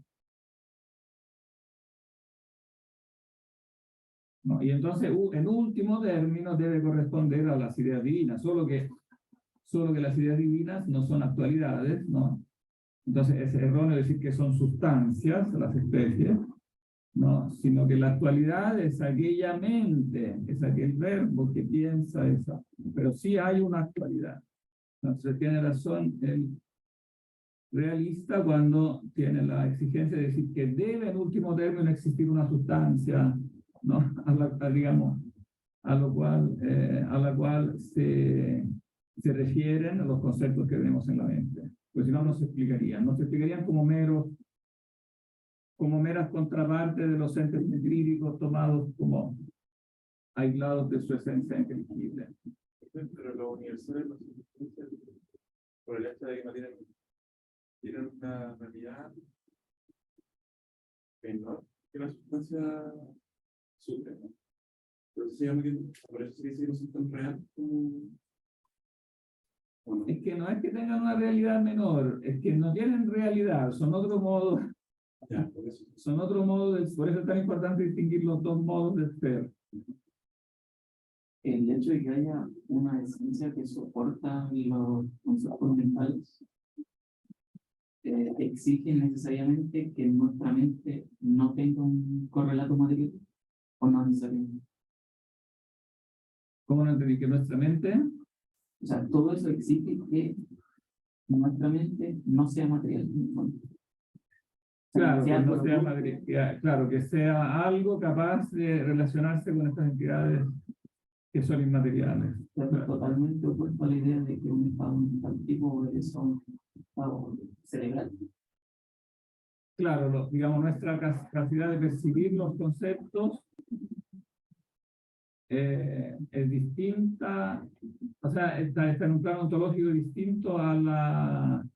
¿No? Y entonces, en último término, debe corresponder a las ideas divinas, solo que las ideas divinas no son actualidades, ¿no? Entonces es erróneo decir que son sustancias, las especies, ¿no? Sino que la actualidad es aquella mente, es aquel verbo que piensa eso, pero sí hay una actualidad. Entonces tiene razón el realista cuando tiene la exigencia de decir que debe en último término existir una sustancia, ¿no?, digamos, a la cual se refieren los conceptos que vemos en la mente. Pues si no, no se explicarían como meras contrapartes de los entes metríricos tomados como aislados de su esencia inteligible. Pero los universales, los sustancias, por el hecho de que no tienen una realidad menor que la sustancia suprema. Entonces, por eso se dice que no son tan reales como... Bueno. Es que no es que tengan una realidad menor, es que no tienen realidad, son otro modo. Ya, por eso. Son otro modo por eso es tan importante distinguir los dos modos de ser. El hecho de que haya una esencia que soporta los conceptos mentales exige necesariamente que nuestra mente no tenga un correlato material, o no necesariamente. ¿Cómo no entendí? Que nuestra mente... O sea, todo eso exige que nuestra mente no sea material. Claro, que no sea material, claro, que sea algo capaz de relacionarse con estas entidades que son inmateriales. Claro. Totalmente opuesto a la idea de que un estado mental tipo es un estado cerebral. Claro, digamos, nuestra capacidad de percibir los conceptos es distinta, o sea, está en un plano ontológico distinto a la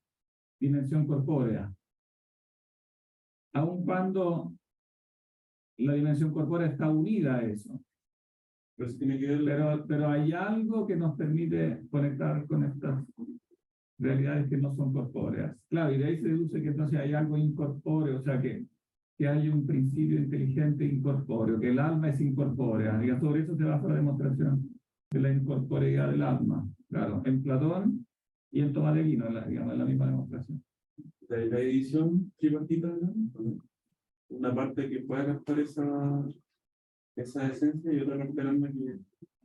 dimensión corpórea. Aun cuando la dimensión corpórea está unida a eso. Pero se tiene que ver Pero hay algo que nos permite conectar con estas realidades que no son corpóreas. Claro, y de ahí se deduce que entonces hay algo incorpóreo, o sea que hay un principio inteligente incorpóreo, que el alma es incorpórea. Y sobre eso se basa la demostración de la incorporeidad del alma. Claro, en Platón y en Tomás de Aquino, digamos, en la misma demostración. la edición tripartita, ¿no? Una parte que pueda captar esa esencia y otra parte del alma que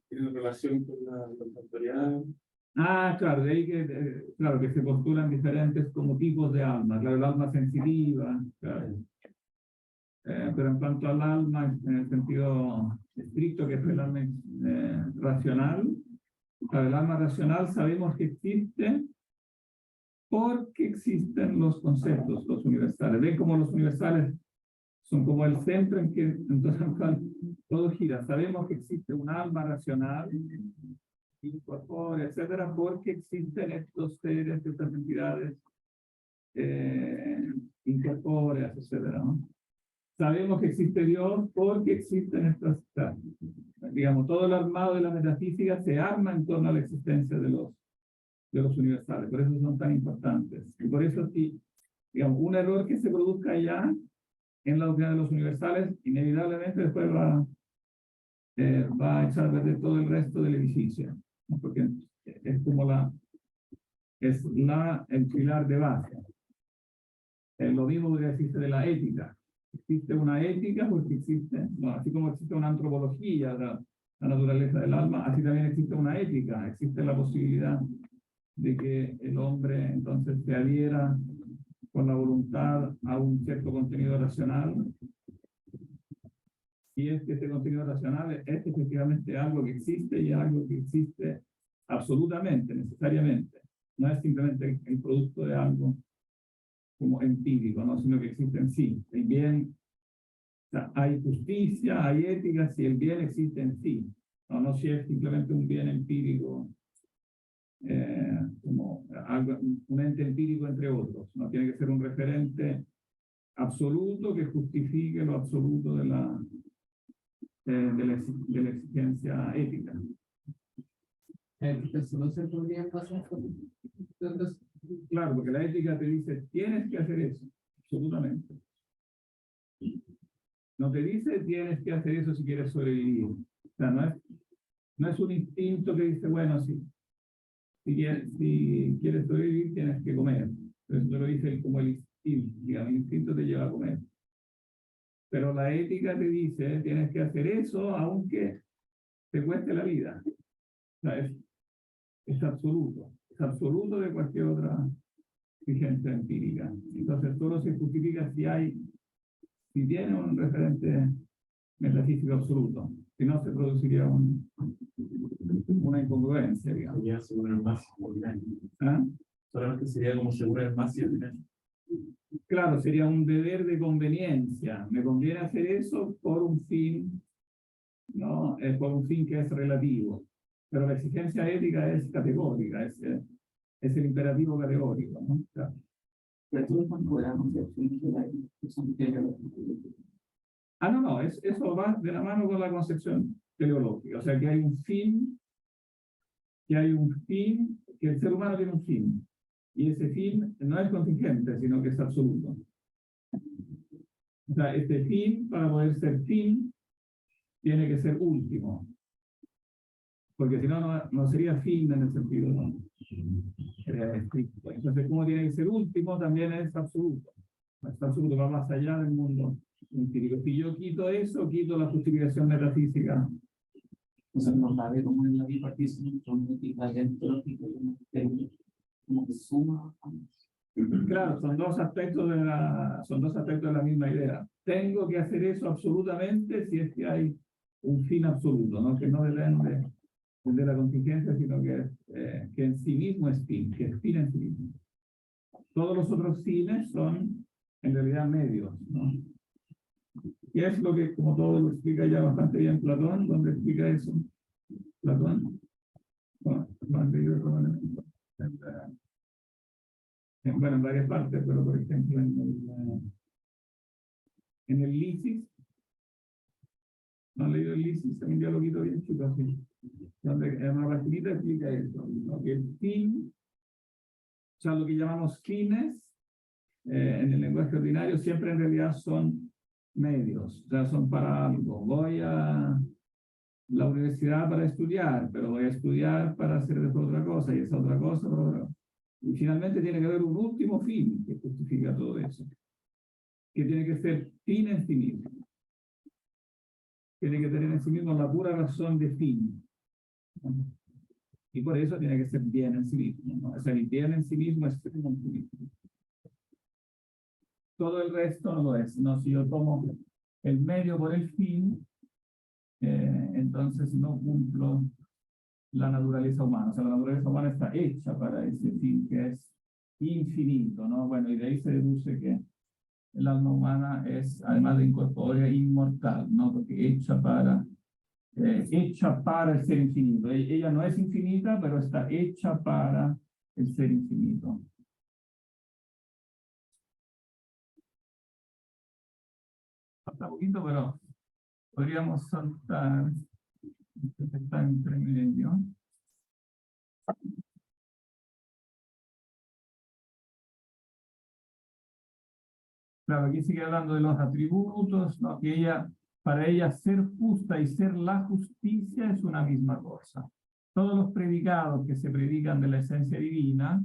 tiene relación con la factorial. Ah, claro, de ahí claro, que se postulan diferentes como tipos de alma. Claro, el alma sensitiva, claro. Pero en cuanto al alma, en el sentido estricto, que es el alma racional, claro, el alma racional sabemos que existe porque existen los conceptos, los universales. Ven como los universales son como el centro en que entonces todo gira. Sabemos que existe un alma racional, incorpórea, etcétera, porque existen estos seres, estas entidades incorpóreas, etcétera, ¿no? sabemos que existe Dios porque existen estas, digamos, todo el armado de la metafísica se arma en torno a la existencia de los universales, por eso son tan importantes. Y por eso, sí, digamos, un error que se produzca ya en la doctrina de los universales, inevitablemente después va a echar a perder todo el resto del edificio, ¿no? Porque es como el pilar de base. Lo mismo que existe de la ética. Existe una ética porque existe, no, así como existe una antropología de la naturaleza del alma, así también existe una ética. Existe la posibilidad de que el hombre entonces se adhiera con la voluntad a un cierto contenido racional. Y es que ese contenido racional es efectivamente algo que existe y algo que existe absolutamente, necesariamente. No es simplemente el producto de algo como empírico, ¿no? Sino que existe en sí. El bien, o sea, hay justicia, hay ética, si el bien existe en sí. No si es simplemente un bien empírico, como algo, un ente empírico entre otros. No tiene que ser un referente absoluto que justifique lo absoluto de la exigencia ética. Eso no se podría pasar. Claro, porque la ética te dice, tienes que hacer eso, absolutamente. No te dice, tienes que hacer eso si quieres sobrevivir. O sea, no es un instinto que dice, bueno, si quieres sobrevivir, tienes que comer. Eso te lo dice como el instinto, digamos, el instinto te lleva a comer. Pero la ética te dice, tienes que hacer eso aunque te cueste la vida. O sea, es absoluto de cualquier otra exigencia empírica. Entonces, solo se justifica si tiene un referente metafísico absoluto. Si no, se produciría una incongruencia, digamos. Sería según el máximo. ¿Ah? Solamente sería como según el máximo. Claro, sería un deber de conveniencia. Me conviene hacer eso por un fin, ¿no? Por un fin que es relativo. Pero la exigencia ética es categórica, es el imperativo categórico, ¿no? Claro. Pero tú no puedes concepción de la No, eso va de la mano con la concepción teleológica. O sea, que hay un fin, que el ser humano tiene un fin. Y ese fin no es contingente, sino que es absoluto. O sea, este fin, para poder ser fin, tiene que ser último. Porque si no, no sería fin en el sentido estricto. Entonces, como tiene que ser último, también es absoluto. Es absoluto, va más allá del mundo empírico. Si yo quito eso, quito la justificación metafísica. O sea, no sabe cómo es la bipartición, son éticas dentro como que suma. Claro, son dos aspectos de la misma idea. Tengo que hacer eso absolutamente si es que hay un fin absoluto, ¿no? Que no depende de la contingencia, sino que en sí mismo es fin, que es fin en sí mismo. Todos los otros fines son en realidad medios, ¿no? Y es lo que, como todo lo explica ya bastante bien Platón, donde explica eso. Platón, bueno, lo han leído en varias partes, pero por ejemplo en el Lisis, ¿no han leído el Lisis? También ya lo quito bien chico así. Donde en una partidita explica eso, ¿no? Que el fin, o sea, lo que llamamos fines, en el lenguaje ordinario siempre en realidad son medios, o sea, son para algo. Voy a la universidad para estudiar, pero voy a estudiar para hacer después otra cosa, y esa otra cosa, para otra. Y finalmente tiene que haber un último fin que justifica todo eso, que tiene que ser fin en sí mismo. Tiene que tener en sí mismo la pura razón de fin. Y por eso tiene que ser bien en sí mismo, ¿no? O sea, el bien en sí mismo es fin en sí mismo. Todo el resto no lo es, ¿no? Si yo tomo el medio por el fin, entonces no cumplo la naturaleza humana. O sea, la naturaleza humana está hecha para ese fin que es infinito, ¿no? Bueno, y de ahí se deduce que el alma humana es, además de incorpórea, inmortal, ¿no? Porque hecha para el ser infinito. Ella no es infinita, pero está hecha para el ser infinito. falta poquito, pero podríamos saltar. Está entre medio. Claro, aquí sigue hablando de los atributos, ¿no? Que para ella ser justa y ser la justicia es una misma cosa. Todos los predicados que se predican de la esencia divina,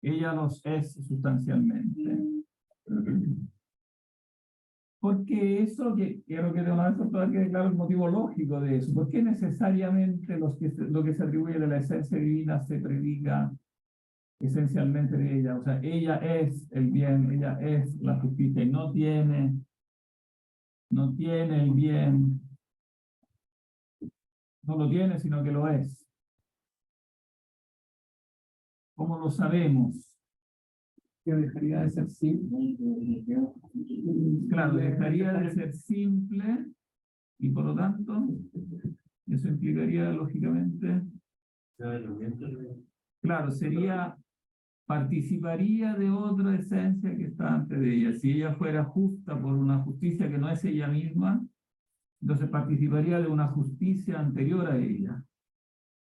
ella los es sustancialmente. Porque eso, que quiero que de una vez por todas quede claro el motivo lógico de eso. ¿Por qué necesariamente lo que se atribuye de la esencia divina se predica esencialmente de ella? O sea, ella es el bien, ella es la justicia y no tiene el bien. No lo tiene, sino que lo es. ¿Cómo lo sabemos? Que dejaría de ser simple. Claro, dejaría de ser simple y por lo tanto, eso implicaría lógicamente, claro, participaría de otra esencia que está antes de ella. Si ella fuera justa por una justicia que no es ella misma, entonces participaría de una justicia anterior a ella,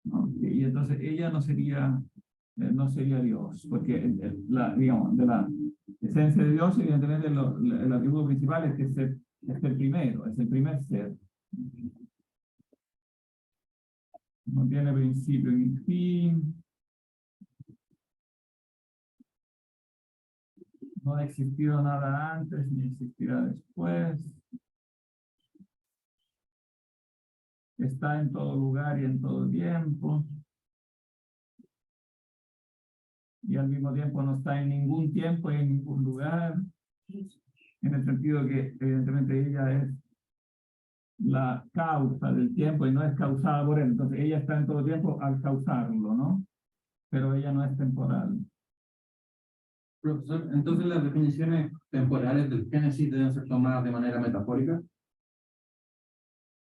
¿no? Y entonces ella no sería Dios, porque digamos, de la esencia de Dios, evidentemente el atributo principal es que es el primero, es el primer ser. No tiene principio ni fin. No ha existido nada antes ni existirá después. Está en todo lugar y en todo tiempo. Y al mismo tiempo no está en ningún tiempo y en ningún lugar. En el sentido que evidentemente ella es la causa del tiempo y no es causada por él. Entonces ella está en todo tiempo al causarlo, ¿no? Pero ella no es temporal. Profesor, entonces las definiciones temporales del Génesis deben ser tomadas de manera metafórica.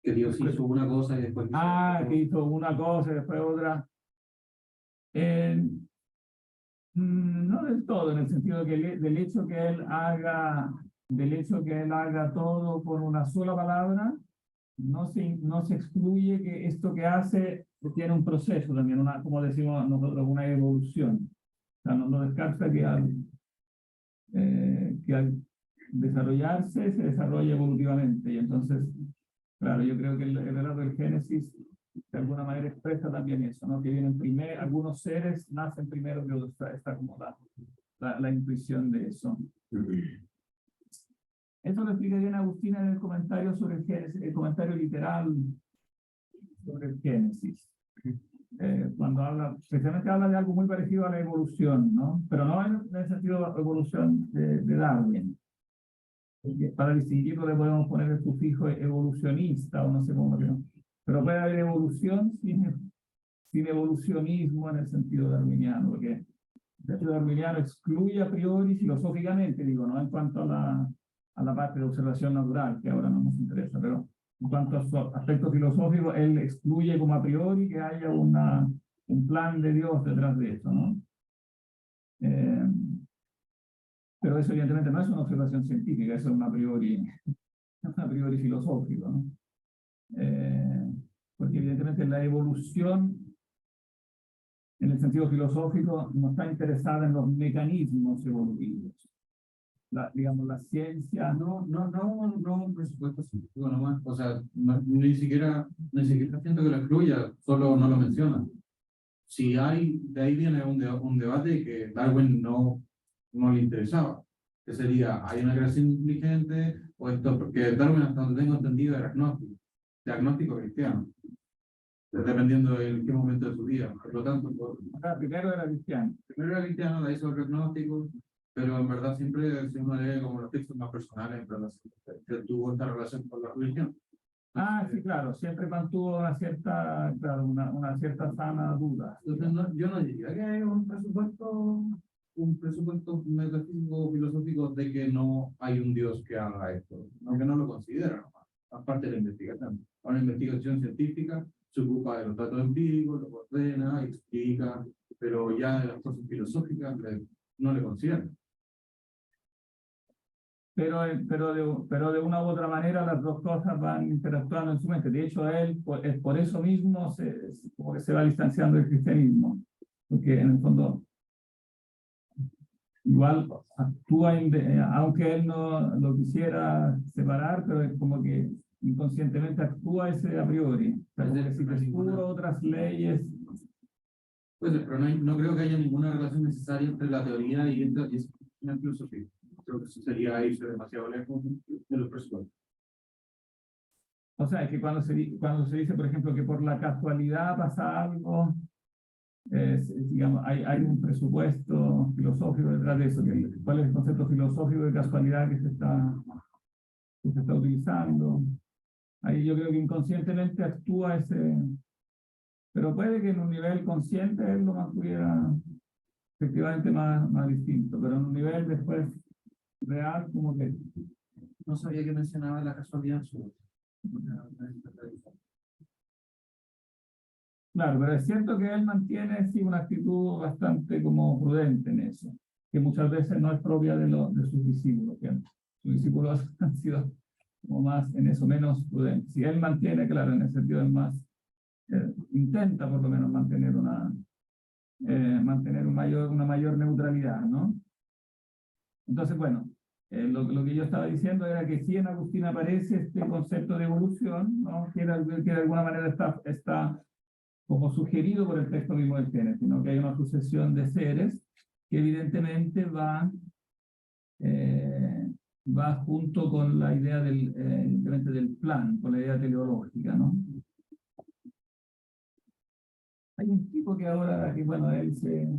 Que Dios hizo una cosa y después hizo otra. Que hizo una cosa y después otra. No del todo, en el sentido que del hecho que él haga todo con una sola palabra, no se excluye que esto que hace tiene un proceso también, como decimos nosotros, una evolución. O sea, no descarta que al desarrollarse se desarrolla evolutivamente. Y entonces, claro, yo creo que el relato del Génesis de alguna manera expresa también eso, ¿no? Que vienen primero, algunos seres nacen primero que otros, está como la intuición de eso. Eso lo explica bien Agustín en el comentario sobre el Génesis, el comentario literal sobre el Génesis. Cuando especialmente habla de algo muy parecido a la evolución, ¿no? Pero no en el sentido de evolución de Darwin. Porque para distinguirlo le podemos poner el sufijo evolucionista o no sé cómo, pero puede haber evolución sin evolucionismo en el sentido darwiniano, porque el sentido darwiniano excluye a priori filosóficamente, digo, no en cuanto a la parte de observación natural, que ahora no nos interesa, pero en cuanto a su aspecto filosófico, él excluye como a priori que haya un plan de Dios detrás de eso, ¿no? Pero eso evidentemente no es una observación científica, eso es un a priori filosófico, ¿no? Porque evidentemente la evolución, en el sentido filosófico, no está interesada en los mecanismos evolutivos. Digamos, la ciencia... No un presupuesto científico nomás, o sea, ni siquiera siento que lo excluya, solo no lo menciona. Si de ahí viene un debate que Darwin no le interesaba, que sería, ¿hay una creación inteligente? O esto, porque Darwin, hasta donde tengo entendido, era agnóstico cristiano, dependiendo de qué momento de su vida. Por lo tanto, primero era cristiano. Primero era cristiano, de ahí sobre agnóstico, pero en verdad siempre, si uno lee como los textos más personales, en verdad siempre tuvo esta relación con la religión. Sí, claro, siempre mantuvo una cierta sana duda. Entonces, yo no diría que hay un presupuesto metafísico filosófico de que no hay un Dios que haga esto, aunque no lo considera nomás, aparte de la investigación. Una investigación científica se ocupa de los datos empíricos, lo ordena, explica, pero ya de las cosas filosóficas no le consideran. pero de una u otra manera las dos cosas van interactuando en su mente. De hecho, él, por eso mismo, como que se va distanciando del cristianismo, porque en el fondo, igual actúa, aunque él no lo quisiera separar, pero es como que inconscientemente actúa ese a priori. O sea, como que si descubro otras leyes. Pues, pero no creo que haya ninguna relación necesaria entre la teoría y la filosofía. Creo que eso sería irse demasiado lejos de los presupuestos. O sea, es que cuando se dice, por ejemplo, que por la casualidad pasa algo, digamos, hay un presupuesto filosófico detrás de eso. ¿Cuál es el concepto filosófico de casualidad que se está utilizando? Ahí yo creo que inconscientemente actúa ese, pero puede que en un nivel consciente él lo mantuviera efectivamente más distinto, pero en un nivel después real como que No sabía que mencionaba la casualidad. claro, pero es cierto que él mantiene sí una actitud bastante como prudente en eso, que muchas veces no es propia de sus discípulos, que sus discípulos han sido como más en eso, menos prudentes. Si él mantiene, claro, en ese sentido es más, intenta por lo menos mantener una mayor neutralidad, ¿no? Entonces, bueno, lo que yo estaba diciendo era que sí en Agustín aparece este concepto de evolución, ¿no? Que de alguna manera está como sugerido por el texto mismo del Génesis, sino que hay una sucesión de seres que evidentemente va junto con la idea del plan, con la idea teleológica, ¿no? Hay un tipo que ahora, que bueno, él se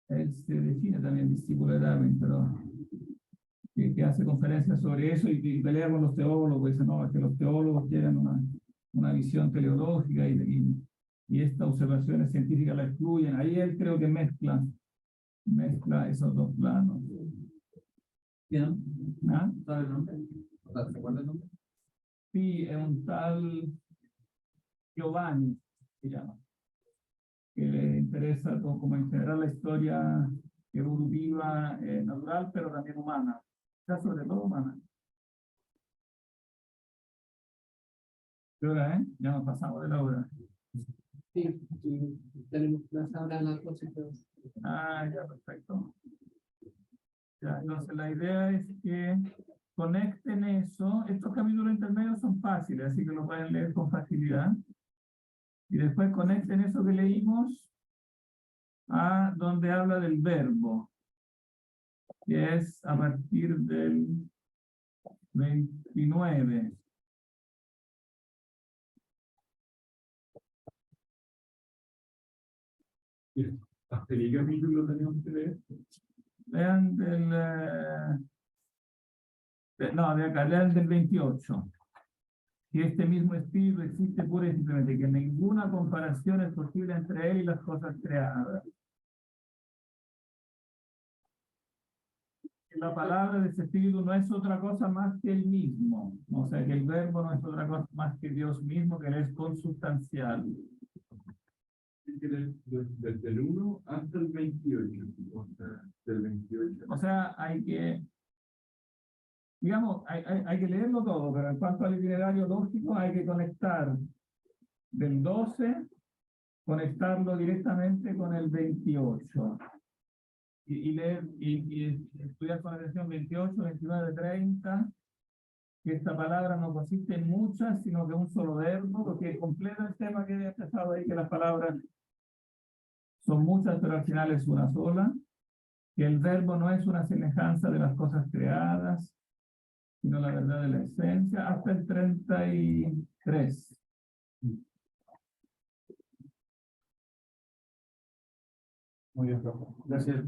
define también discípulo de Darwin, pero que hace conferencias sobre eso y pelea con los teólogos, dice, no, es que los teólogos quieren una visión teleológica y estas observaciones científicas la excluyen. Ahí él creo que mezcla esos dos planos. ¿Bien? ¿Ah? ¿Sabe el nombre? ¿Se acuerda el nombre? Sí, es un tal Giovanni, se llama, que le interesa como en general la historia evolutiva natural, pero también humana, sobre todo humana. ¿Qué hora, Ya nos pasamos de la hora. Sí, tenemos más ahora las cosas. Ah, ya, perfecto. Ya, entonces la idea es que conecten eso. Estos capítulos intermedios son fáciles, así que lo pueden leer con facilidad. Y después conecten eso que leímos a donde habla del verbo, que es a partir del 29. ¿Hasta qué capítulo tenemos que leer? Lean de acá, lean del 28. Que este mismo espíritu existe pura y simplemente, que ninguna comparación es posible entre él y las cosas creadas. La palabra de ese espíritu no es otra cosa más que el mismo. O sea, que el verbo no es otra cosa más que Dios mismo, que él es consubstancial. Desde el 1 hasta el 28. O sea, del 28. O sea, hay que, digamos, hay que leerlo todo, pero en cuanto al itinerario lógico, hay que conectar del 12, conectarlo directamente con el 28. Y leer y estudiar con atención 28, 29, 30, que esta palabra no consiste en muchas, sino que un solo verbo, porque completa el tema que había empezado ahí, que las palabras son muchas, pero al final es una sola, que el verbo no es una semejanza de las cosas creadas, sino la verdad de la esencia, hasta el 33. Muy bien, profe. Gracias.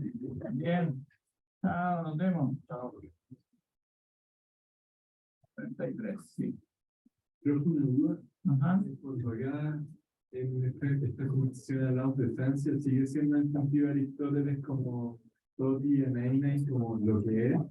Bien. Chao, nos vemos. Chao. 33, sí. Creo que una duda. Ajá. Cuando acá en esta conversación hablamos de Francia, sigue siendo el sentido de Aristóteles como todo y como lo que es.